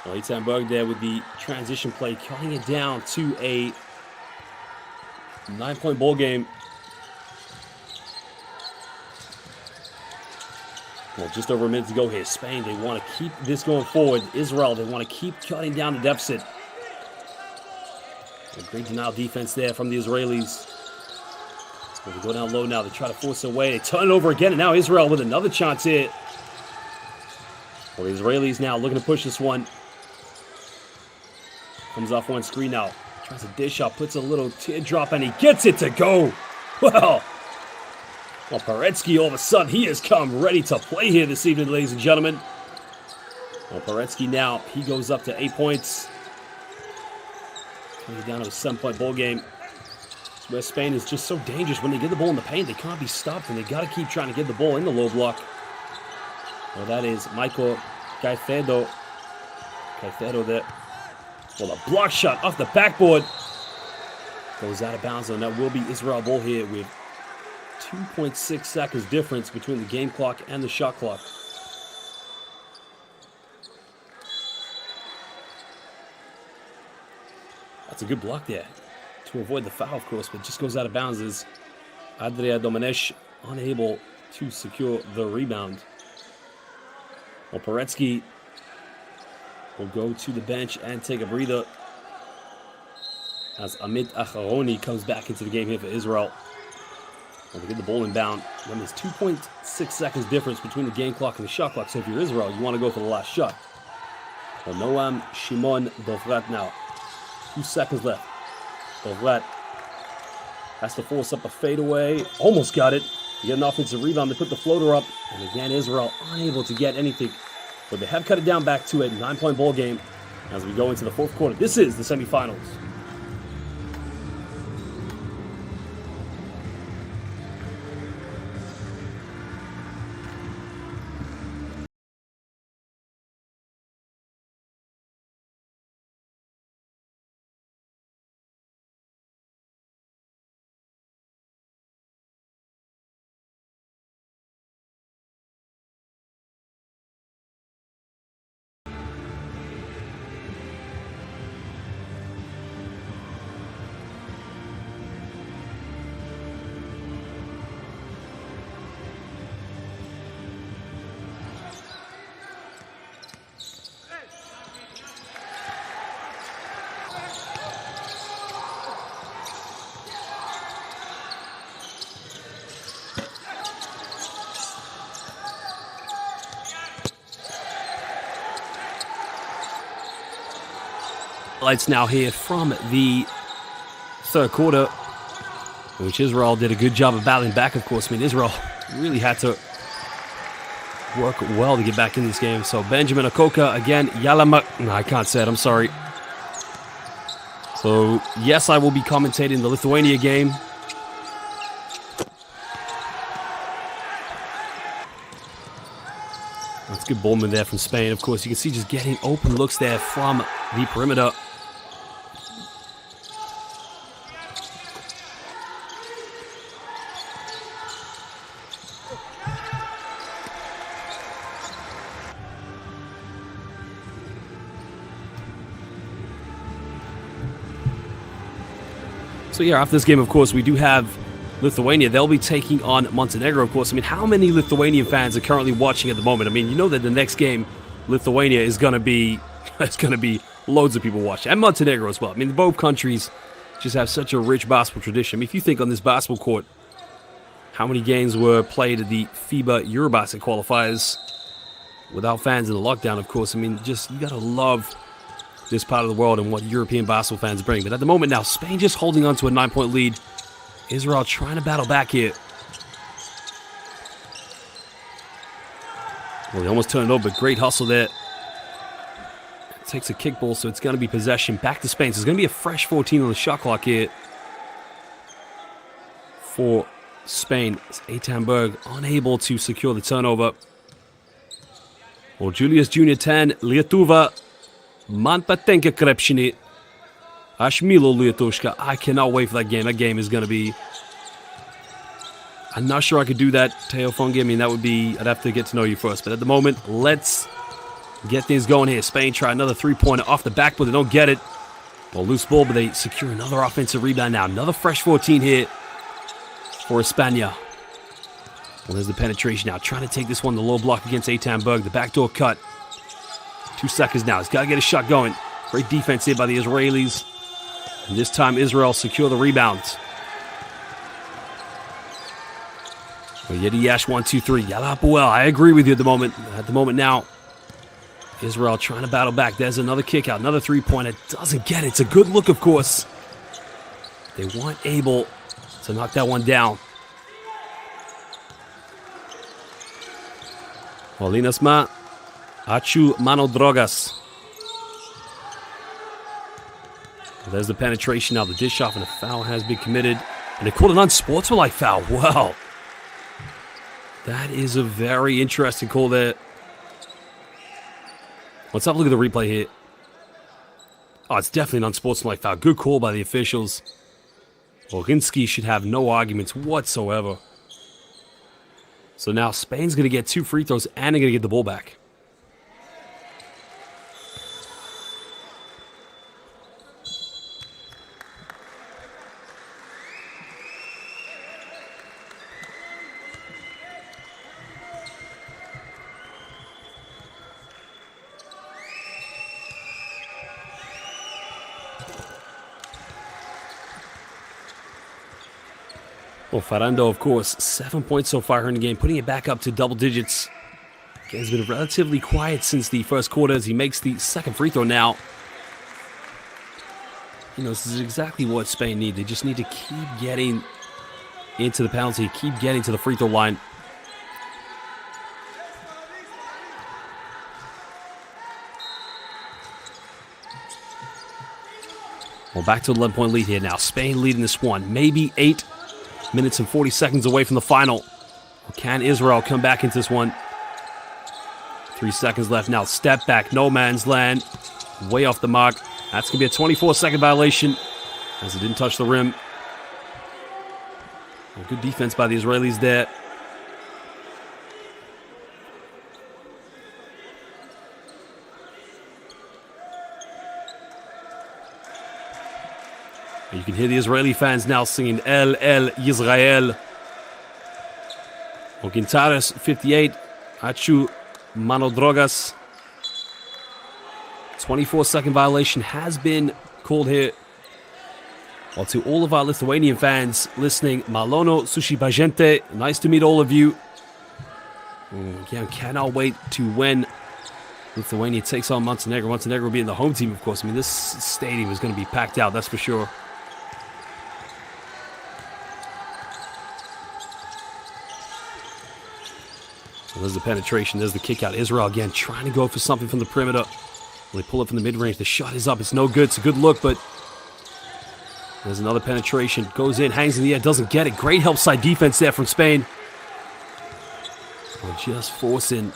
Well, Eitan Berg there with the transition play, cutting it down to a 9-point ball game. Well, just over a minute to go here. Spain, they want to keep this going forward. Israel, they want to keep cutting down the deficit. A great denial defense there from the Israelis. So they go down low now. They try to force their way. They turn it over again, and now Israel with another chance here. Well, the Israelis now looking to push this one. Comes off one screen now. Tries to dish up, puts a little teardrop, and he gets it to go. Well, Paretsky, all of a sudden, he has come ready to play here this evening, ladies and gentlemen. Well, Paretsky now, he goes up to 8 points. Coming down to a 7-point ball game. It's where Spain is just so dangerous. When they get the ball in the paint, they can't be stopped, and they got to keep trying to get the ball in the low block. Well, that is Michael Caicedo. Caicedo there. Well, a block shot off the backboard. Goes out of bounds, and that will be Israel ball here with 2.6 seconds difference between the game clock and the shot clock. That's a good block there to avoid the foul, of course, but just goes out of bounds as Adria Domenech unable to secure the rebound. Well, Paretsky will go to the bench and take a breather as Amit Acharoni comes back into the game here for Israel. Well, they get the ball inbound. Then there's 2.6 seconds difference between the game clock and the shot clock. So if you're Israel, you want to go for the last shot. Well, Noam Shimon Dovrat now. 2 seconds left. Dovrat has to force up a fadeaway. Almost got it. They get an offensive rebound. They put the floater up. And again, Israel unable to get anything. But they have cut it down back to a 9-point ball game as we go into the fourth quarter. This is the semifinals. Lights now here from the third quarter, which Israel did a good job of battling back, of course. I mean, Israel really had to work well to get back in this game. So Benjamin Okoka again, Yalamak. No, I can't say it. I'm sorry. So, yes, I will be commentating the Lithuania game. That's good ball movement there from Spain. Of course, you can see just getting open looks there from the perimeter. So yeah, after this game, of course, we do have Lithuania. They'll be taking on Montenegro, of course. I mean, how many Lithuanian fans are currently watching at the moment? I mean, you know that the next game, Lithuania, is going to be, it's going to be loads of people watching. And Montenegro as well. I mean, both countries just have such a rich basketball tradition. I mean, if you think on this basketball court, how many games were played at the FIBA Eurobasket qualifiers without fans in the lockdown, of course. I mean, just, you got to love this part of the world and what European basketball fans bring. But at the moment now, Spain just holding on to a 9-point lead. Israel trying to battle back here. Well, he almost turned it over, but great hustle there. Takes a kickball, so it's going to be possession back to Spain. So it's going to be a fresh 14 on the shot clock here for Spain. Eitan Berg unable to secure the turnover. Well, Julius Jr. 10, Lietuva. Man patenka krepšinį. Aš myliu lietuvišką. I cannot wait for that game. That game is going to be... I'm not sure I could do that, Teo Fungi. I mean, that would be... I'd have to get to know you first. But at the moment, let's get things going here. Spain try another three-pointer off the backboard. They don't get it. Well, loose ball, but they secure another offensive rebound now. Another fresh 14 here for España. Well, there's the penetration now. Trying to take this one, the low block against Eitan Berg. The backdoor cut. 2 seconds now. He's got to get a shot going. Great defense here by the Israelis. And this time, Israel secure the rebounds. Yedi Yash, 1, 2, 3. Yalapuel, I agree with you at the moment. At the moment now, Israel trying to battle back. There's another kick out, another three-pointer. Doesn't get it. It's a good look, of course. They weren't able to knock that one down. Linas Ma. Achu Mano Drogas. There's the penetration now. The dish off and a foul has been committed. And they called an unsportsmanlike foul. Wow. That is a very interesting call there. Let's have a look at the replay here. Oh, it's definitely an unsportsmanlike foul. Good call by the officials. Oginski should have no arguments whatsoever. So now Spain's going to get 2 free throws and they're going to get the ball back. Well, Ferrando, of course, 7 points so far in the game, putting it back up to double digits. Game's been relatively quiet since the first quarter as he makes the second free throw now. You know, this is exactly what Spain need. They just need to keep getting into the penalty, keep getting to the free throw line. Well, back to an 11-point lead here now. Spain leading this one. Maybe 8 minutes and 40 seconds away from the final. Can Israel come back into this one? 3 seconds left now. Step back. No man's land. Way off the mark. That's going to be a 24-second violation as it didn't touch the rim. Well, good defense by the Israelis there. You can hear the Israeli fans now singing El Yisrael. Ogintares, 58. Achu Mano Drogas. 24-second violation has been called here. Well, to all of our Lithuanian fans listening, Malono Sushi Bajente. Nice to meet all of you. Again, cannot wait to when Lithuania takes on Montenegro. Montenegro being the home team, of course. I mean, this stadium is going to be packed out, that's for sure. There's the penetration. There's the kick out. Israel again trying to go for something from the perimeter. They pull it from the mid-range. The shot is up. It's no good. It's a good look, but There's another penetration. Goes in, hangs in the air, doesn't get it. Great help side defense there from Spain. We're just forcing.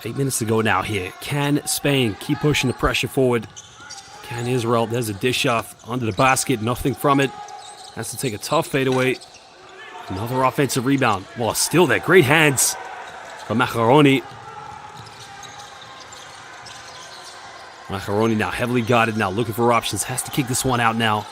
Eight minutes to go now here. Can Spain keep pushing the pressure forward? Can Israel? There's a dish off under the basket. Nothing from it. Has to take a tough fadeaway. Another offensive rebound. Well, still there. Great hands from Macaroni. Macaroni now heavily guarded now. Looking for options. Has to kick this one out now.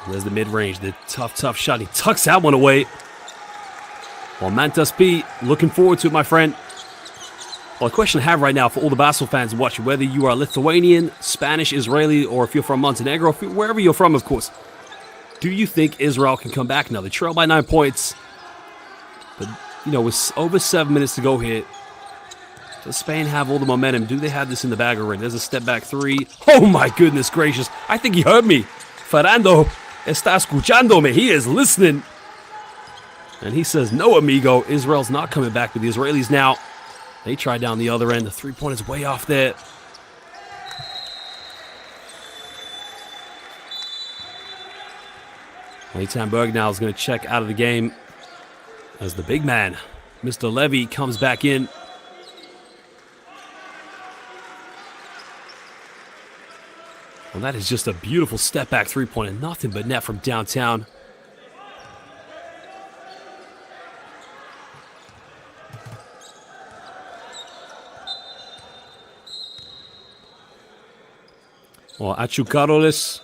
There's the mid-range. The tough shot. He tucks that one away. Well, Mantas B, looking forward to it, my friend. Well, a question I have right now for all the basketball fans watching, whether you are Lithuanian, Spanish, Israeli, or if you're from Montenegro, wherever you're from, of course. Do you think Israel can come back now? They trail by 9 points. But, you know, with over 7 minutes to go here, does Spain have all the momentum? Do they have this in the bag already? There's a step back three. Oh, my goodness gracious. I think he heard me. Fernando está escuchándome. He is listening. And he says, no, amigo. Israel's not coming back, but the Israelis now, they try down the other end. The three-point is way off there. Leighton Berg now is going to check out of the game as the big man, Mr. Levy, comes back in. Well, that is just a beautiful step-back three-point and nothing but net from downtown. Well, Achucaroles.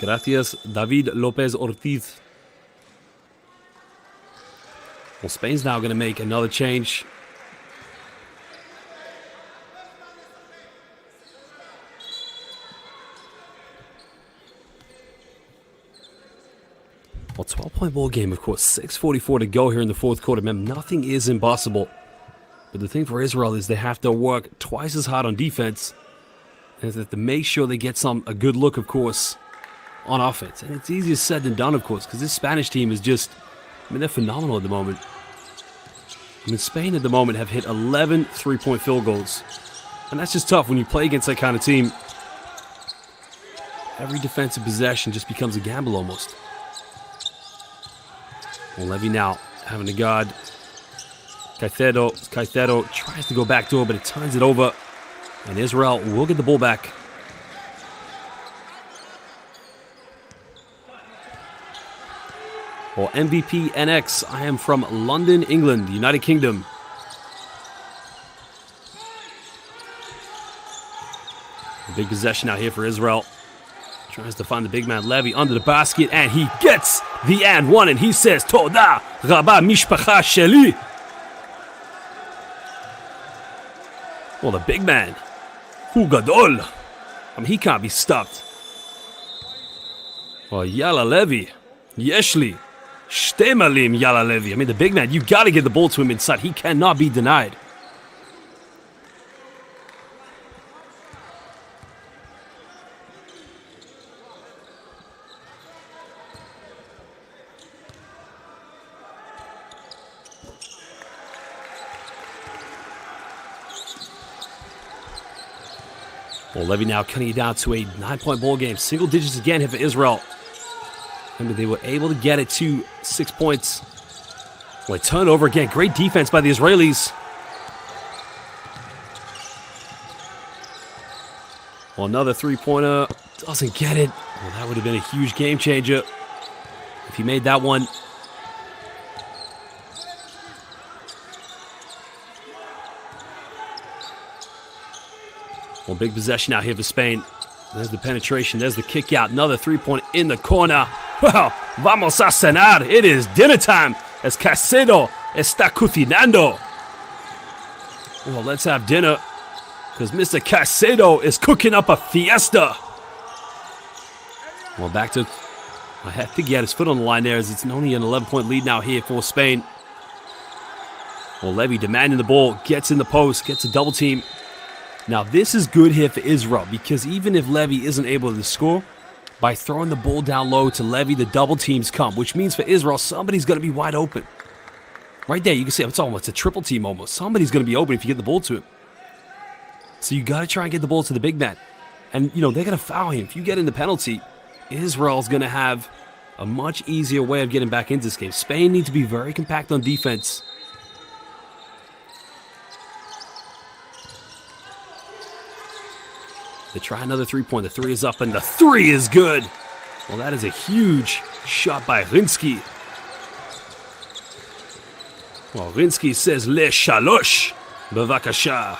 Gracias, David Lopez Ortiz. Well, Spain's now going to make another change. Well, 12-point ball game, of course. 6:44 to go here in the fourth quarter. Remember, nothing is impossible. But the thing for Israel is they have to work twice as hard on defense. And they have to make sure they get a good look, of course, on offense. And it's easier said than done, of course, because this Spanish team is just, I mean, they're phenomenal at the moment. I mean, Spain at the moment have hit 11 three-point field goals. And that's just tough when you play against that kind of team. Every defensive possession just becomes a gamble almost. Well, Levy now having to guard Caicedo tries to go back door, but it turns it over. And Israel will get the ball back. Well, MVP NX, I am from London, England, United Kingdom. A big possession out here for Israel. Tries to find the big man Levy under the basket, and he gets the and one, and he says, Toda Rabba Mishpacha Sheli. Well, the big man, Hu Gadol. I mean, he can't be stopped. Well, Yala Levy, Yeshli, Shtemalim Yala Levy. I mean, the big man, you got to get the ball to him inside. He cannot be denied. Well, Levy now cutting it down to a 9-point ball game. Single digits again here for Israel. Remember, they were able to get it to 6 points. Well, a turnover again. Great defense by the Israelis. Well, another three-pointer. Doesn't get it. Well, that would have been a huge game changer if he made that one. Well, big possession out here for Spain. There's the penetration. There's the kick out. Another three-point in the corner. Well, vamos a cenar. It is dinner time as Caicedo está cocinando. Well, let's have dinner because Mr. Caicedo is cooking up a fiesta. Well, back to, I think he had his foot on the line there as it's only an 11-point lead now here for Spain. Well, Levy demanding the ball, gets in the post, gets a double team. Now, this is good here for Israel because even if Levy isn't able to score, by throwing the ball down low to Levy, the double teams come, which means for Israel, somebody's going to be wide open. Right there, you can see it's almost a triple team almost. Somebody's going to be open if you get the ball to him. So you got to try and get the ball to the big man. And, they're going to foul him. If you get in the penalty, Israel's going to have a much easier way of getting back into this game. Spain need to be very compact on defense. They try another three-point. The three is up, and the three is good. Well, that is a huge shot by Rinsky. Well, Rinsky says, Le shalosh, bevakasha.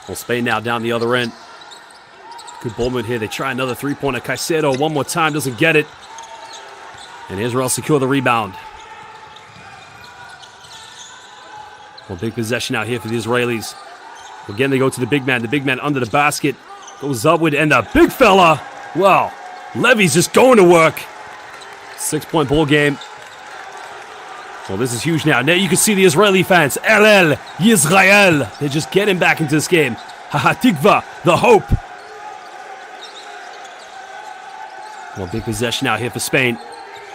Well, Spain now down the other end. Good ball movement here. They try another three-pointer. Caicedo one more time, doesn't get it. And Israel secure the rebound. Well, big possession out here for the Israelis. Again, they go to the big man. The big man under the basket. Goes upward, and the big fella. Well, Levy's just going to work. 6-point ball game. Well, this is huge now. Now you can see the Israeli fans. LL Yisrael. They're just getting back into this game. Hatikva, the hope. Well, big possession out here for Spain.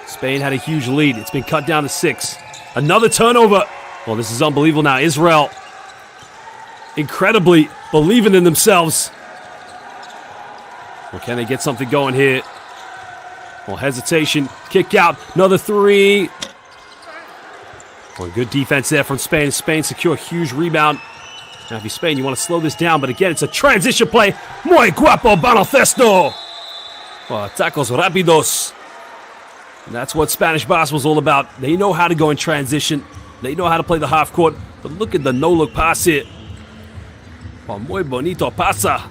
Spain had a huge lead. It's been cut down to 6. Another turnover. Well, this is unbelievable now. Israel, incredibly believing in themselves. Well, can they get something going here? Well, hesitation. Kick out. Another three. Well, good defense there from Spain. Spain secure a huge rebound. Now, if you're Spain, you want to slow this down. But again, it's a transition play. Muy guapo baloncesto. Well, tacos rápidos. And that's what Spanish basketball is all about. They know how to go in transition. They know how to play the half court, but look at the no-look pass here. Oh, muy bonito pasa.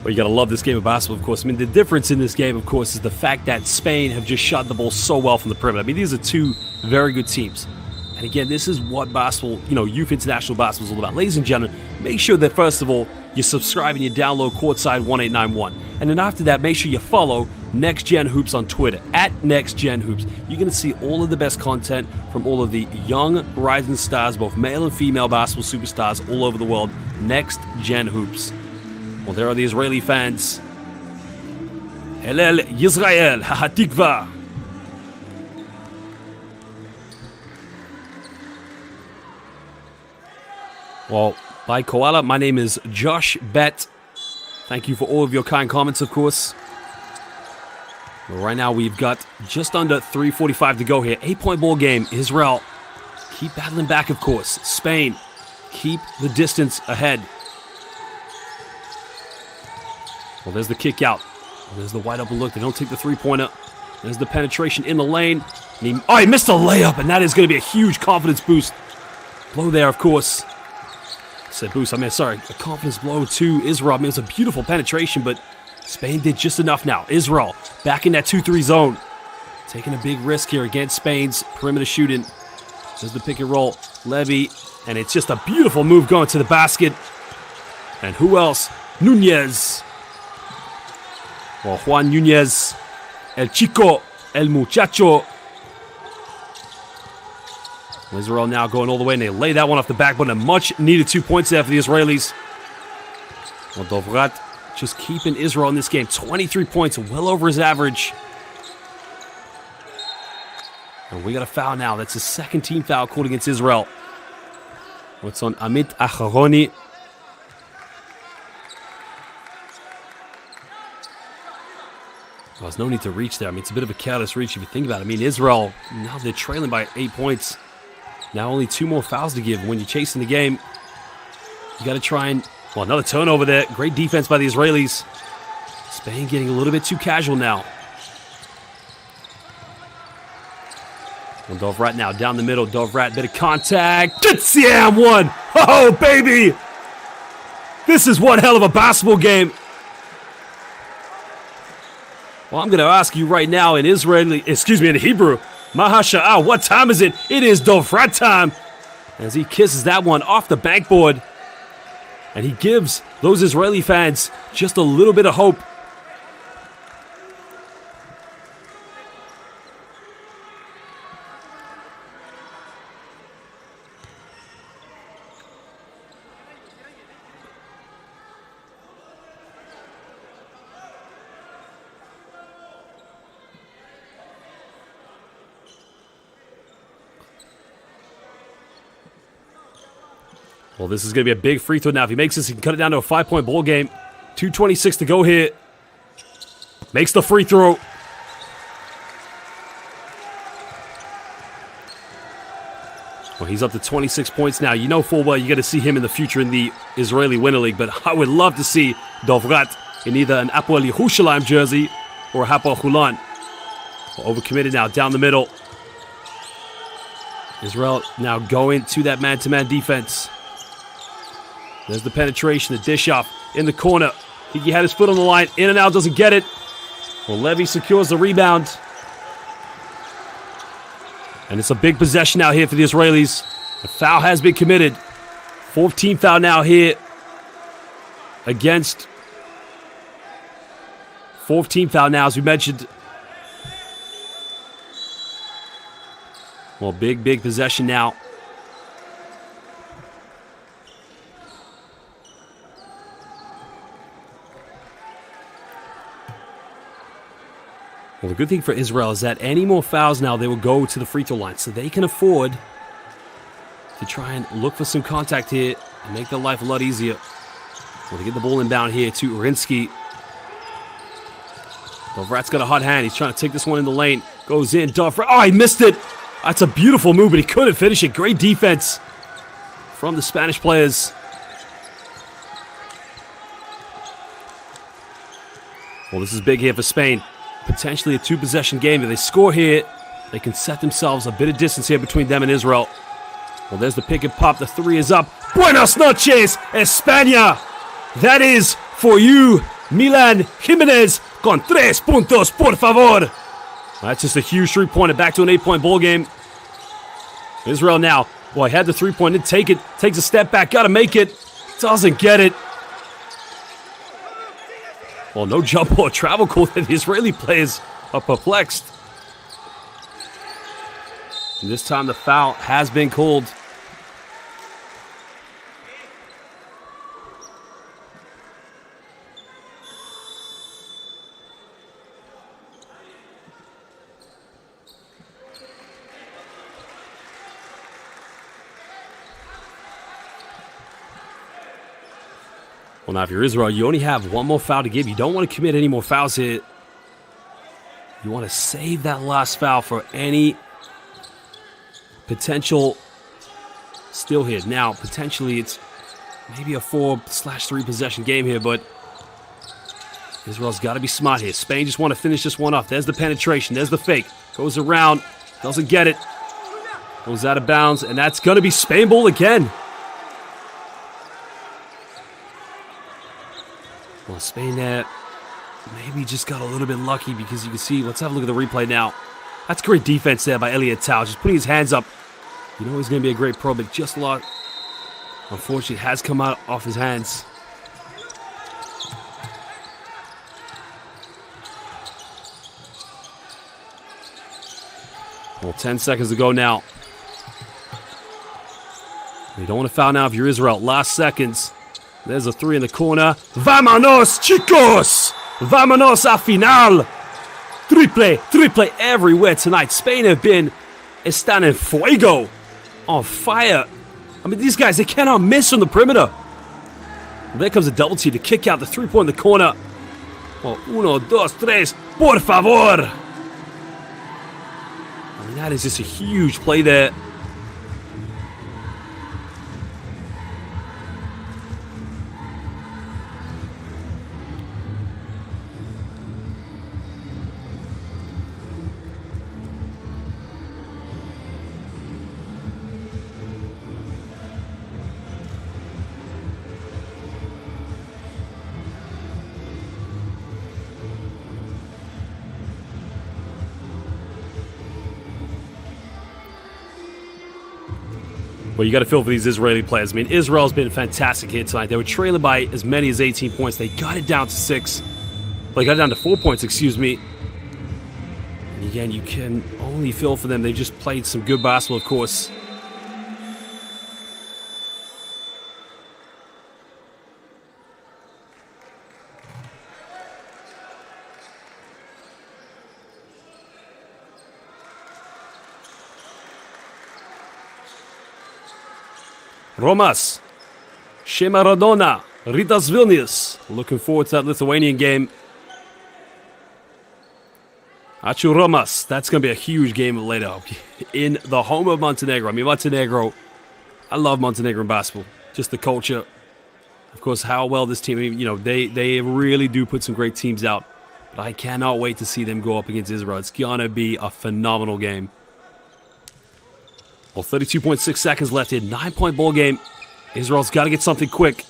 Well, you got to love this game of basketball, of course. I mean, the difference in this game, of course, is the fact that Spain have just shot the ball so well from the perimeter. I mean, these are two very good teams. And again, this is what basketball, youth international basketball is all about. Ladies and gentlemen, make sure that, first of all, you subscribe and you download Courtside 1891. And then after that, make sure you follow Next Gen Hoops on Twitter, @NextGenHoops. You're going to see all of the best content from all of the young rising stars, both male and female basketball superstars all over the world. Next Gen Hoops. Well, there are the Israeli fans. Hillel Yisrael, Hatikva. Well, by Koala, my name is Josh Bett. Thank you for all of your kind comments, of course. Well, right now, we've got just under 3:45 to go here. 8-point ball game. Israel, keep battling back, of course. Spain, keep the distance ahead. Well, there's the kick out. There's the wide open look. They don't take the three-pointer. There's the penetration in the lane. He missed a layup, and that is going to be a huge confidence boost. Blow there, of course. I said boost, a confidence blow to Israel. I mean, it's a beautiful penetration, but Spain did just enough now. Israel back in that 2-3 zone. Taking a big risk here against Spain's perimeter shooting. There's the pick and roll. Levy, and it's just a beautiful move going to the basket. And who else? Nunez. Well, Juan Nunez, El Chico, El Muchacho. Israel now going all the way, and they lay that one off the backbone. A much-needed 2 points there for the Israelis. Well, Dovrat just keeping Israel in this game. 23 points, well over his average. And we got a foul now. That's the second team foul called against Israel. What's on Amit Acharoni? Well, there's no need to reach there. I mean, it's a bit of a careless reach if you think about it. I mean, Israel, now they're trailing by 8 points. Now only 2 more fouls to give. When you're chasing the game, you got to try and... Well, another turnover there. Great defense by the Israelis. Spain getting a little bit too casual now. Well, Dovrat now down the middle. Dovrat, bit of contact. Siam one. Oh, baby. This is one hell of a basketball game. Well, I'm going to ask you right now in in Hebrew. Mahasha'ah, what time is it? It is Dovrat time. As he kisses that one off the backboard. And he gives those Israeli fans just a little bit of hope. Well, this is going to be a big free throw now. If he makes this, he can cut it down to a 5-point ball game. 2:26 to go here. Makes the free throw. Well, he's up to 26 points now. You know full well you're going to see him in the future in the Israeli Winter League, but I would love to see Dovrat in either an Hapoel Yerushalayim jersey or a Hapoel Hulan. Well, overcommitted now, down the middle. Israel now going to that man-to-man defense. There's the penetration, the dish off in the corner. He had his foot on the line, in and out, doesn't get it. Well, Levy secures the rebound. And it's a big possession out here for the Israelis. A foul has been committed. 14th foul now here against. 14th foul now, as we mentioned. Well, big possession now. Well, the good thing for Israel is that any more fouls now, they will go to the free throw line. So they can afford to try and look for some contact here and make their life a lot easier. Well, they get the ball inbound here to Urinsky. Dovrat's got a hot hand. He's trying to take this one in the lane. Goes in. Dovrat. Oh, he missed it. That's a beautiful move, but he couldn't finish it. Great defense from the Spanish players. Well, this is big here for Spain. Potentially a two-possession game. If they score here, they can set themselves a bit of distance here between them and Israel. Well, there's the pick and pop. The three is up. Buenas noches, España. That is for you, Milan Jimenez, con 3 puntos, por favor. That's just a huge three-pointer. Back to an 8-point ball game. Israel now. Boy, had the three-point. Didn't take it. Takes a step back. Got to make it. Doesn't get it. Well, no jump or travel call. The Israeli players are perplexed. And this time the foul has been called. Well, now if you're Israel, you only have one more foul to give. You don't want to commit any more fouls here. You want to save that last foul for any potential steal here. Now, potentially, it's maybe a 4/3 possession game here, but Israel's got to be smart here. Spain just want to finish this one off. There's the penetration. There's the fake. Goes around. Doesn't get it. Goes out of bounds, and that's going to be Spain ball again. Well, Spain there maybe just got a little bit lucky because you can see, let's have a look at the replay now. That's great defense there by Elliot Tao, just putting his hands up. You know he's going to be a great pro, but just a lot, unfortunately, has come out off his hands. Well, 10 seconds to go now. You don't want to foul now if you're Israel. Last seconds. There's a three in the corner. Vámonos, chicos! Vámonos a final! Triple everywhere tonight. Spain have been están en fuego. On fire. I mean, these guys, they cannot miss on the perimeter. Well, there comes a double team to kick out the three-point in the corner. Oh, 1, 2, 3, por favor! I mean, that is just a huge play there. Well, you got to feel for these Israeli players. I mean, Israel's been fantastic here tonight. They were trailing by as many as 18 points. They got it down to 6. Well, they got it down to 4 points, excuse me. And again, you can only feel for them. They just played some good basketball, of course. Romas, Shemaradona, Rytas Vilnius. Looking forward to that Lithuanian game. Ačiū Romas. That's going to be a huge game later in the home of Montenegro. I mean, Montenegro, I love Montenegrin basketball. Just the culture. Of course, how well this team, you know, they really do put some great teams out. But I cannot wait to see them go up against Israel. It's going to be a phenomenal game. Well, 32.6 seconds left here. 9-point ball game. Israel's got to get something quick.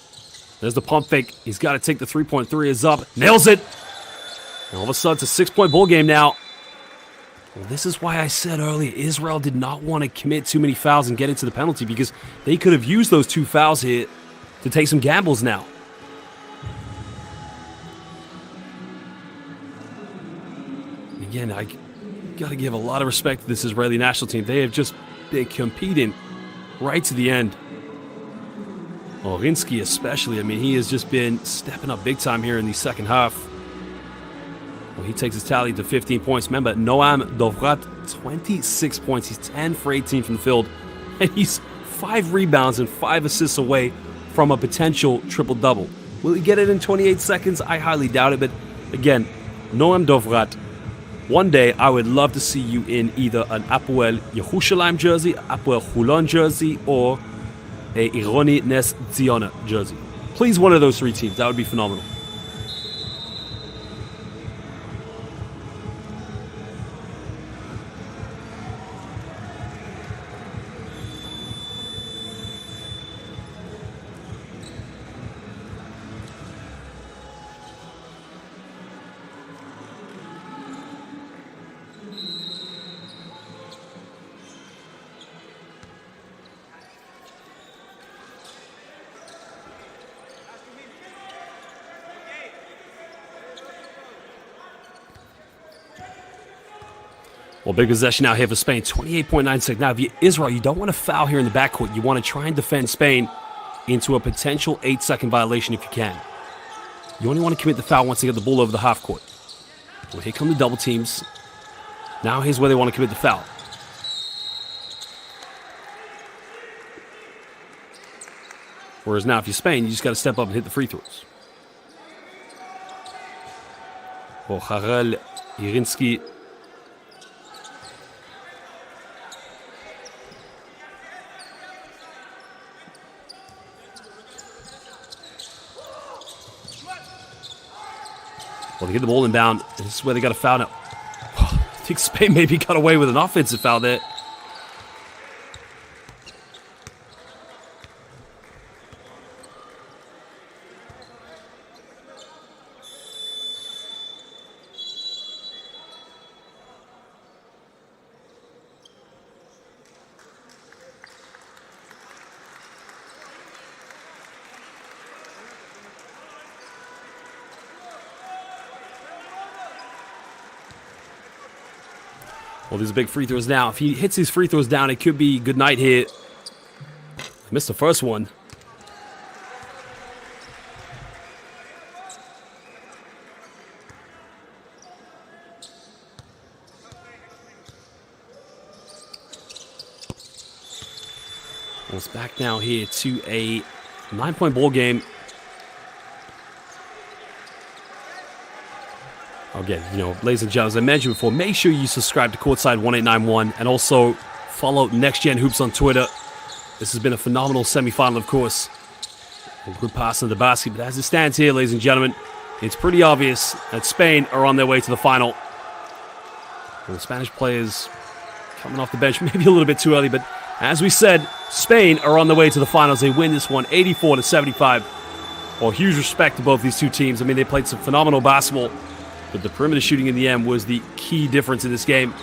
There's the pump fake. He's got to take the three-point three. Is up. Nails it. And all of a sudden, it's a 6-point ball game now. Well, this is why I said earlier, Israel did not want to commit too many fouls and get into the penalty, because they could have used those 2 fouls here to take some gambles now. Again, I got to give a lot of respect to this Israeli national team. They have just been competing right to the end. Orinsky especially, I mean, he has just been stepping up big time here in the second half. Well, he takes his tally to 15 points. Remember, Noam Dovrat, 26 points. He's 10 for 18 from the field. And he's 5 rebounds and 5 assists away from a potential triple-double. Will he get it in 28 seconds? I highly doubt it. But again, Noam Dovrat, one day I would love to see you in either an Hapoel Yerushalayim jersey, Hapoel Hulon jersey, or a Ironi Nes Ziona jersey. Please, one of those 3 teams. That would be phenomenal. Well, big possession now here for Spain. 28.9 seconds. Now, if you're Israel, you don't want to foul here in the backcourt. You want to try and defend Spain into a potential 8-second violation if you can. You only want to commit the foul once they get the ball over the half court. Well, here come the double teams. Now here's where they want to commit the foul. Whereas now, if you're Spain, you just got to step up and hit the free throws. Well, Harel Irinsky. Well, they get the ball inbound. This is where they got a foul now. I think Spain maybe got away with an offensive foul there. Well, these are big free throws now. If he hits these free throws down, it could be good night here. Missed the first one. Well, it's back now here to a 9-point ball game. Again, you know, ladies and gentlemen, as I mentioned before, make sure you subscribe to Courtside 1891 and also follow Next Gen Hoops on Twitter. This has been a phenomenal semifinal, of course. A good pass on the basket, but as it stands here, ladies and gentlemen, it's pretty obvious that Spain are on their way to the final. Well, the Spanish players coming off the bench maybe a little bit too early, but as we said, Spain are on their way to the finals. They win this one 84-75. Well, huge respect to both these two teams. I mean, they played some phenomenal basketball. But the perimeter shooting in the end was the key difference in this game.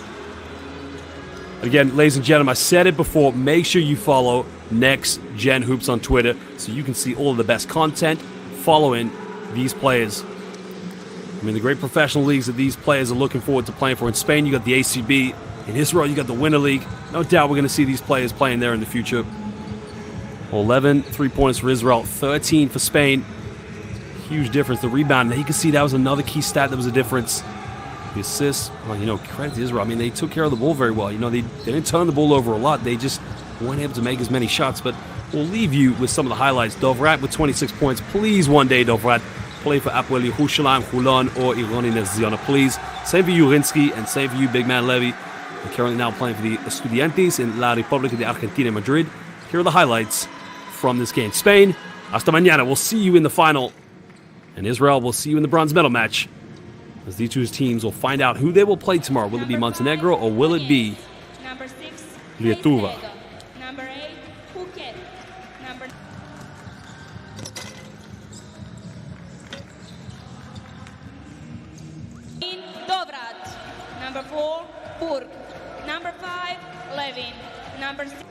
Again, ladies and gentlemen, I said it before, make sure you follow Next Gen Hoops on Twitter so you can see all of the best content following these players. I mean, the great professional leagues that these players are looking forward to playing for. In Spain, you got the ACB. In Israel, you got the Winter League. No doubt we're going to see these players playing there in the future. 11 three-pointers for Israel, 13 for Spain. Huge difference. The rebound, you can see that was another key stat that was a difference. The assists, well, credit to Israel. I mean, they took care of the ball very well. They didn't turn the ball over a lot. They just weren't able to make as many shots. But we'll leave you with some of the highlights. Dovrat with 26 points. Please, one day, Dovrat, play for Hapoel Yerushalayim, Hulon, or Ironi Nez-Ziona, please. Same for you, Rinsky, and same for you, Big Man Levy. They're currently now playing for the Estudiantes in La República de Argentina, Madrid. Here are the highlights from this game. Spain, hasta mañana. We'll see you in the final. And Israel, we'll see you in the bronze medal match. As these two teams will find out who they will play tomorrow. Will it be Montenegro or will it be Lietuva? Number 8, Phuket. Dovrat. Number 4, Burg. Number 5, Levin. Number 6.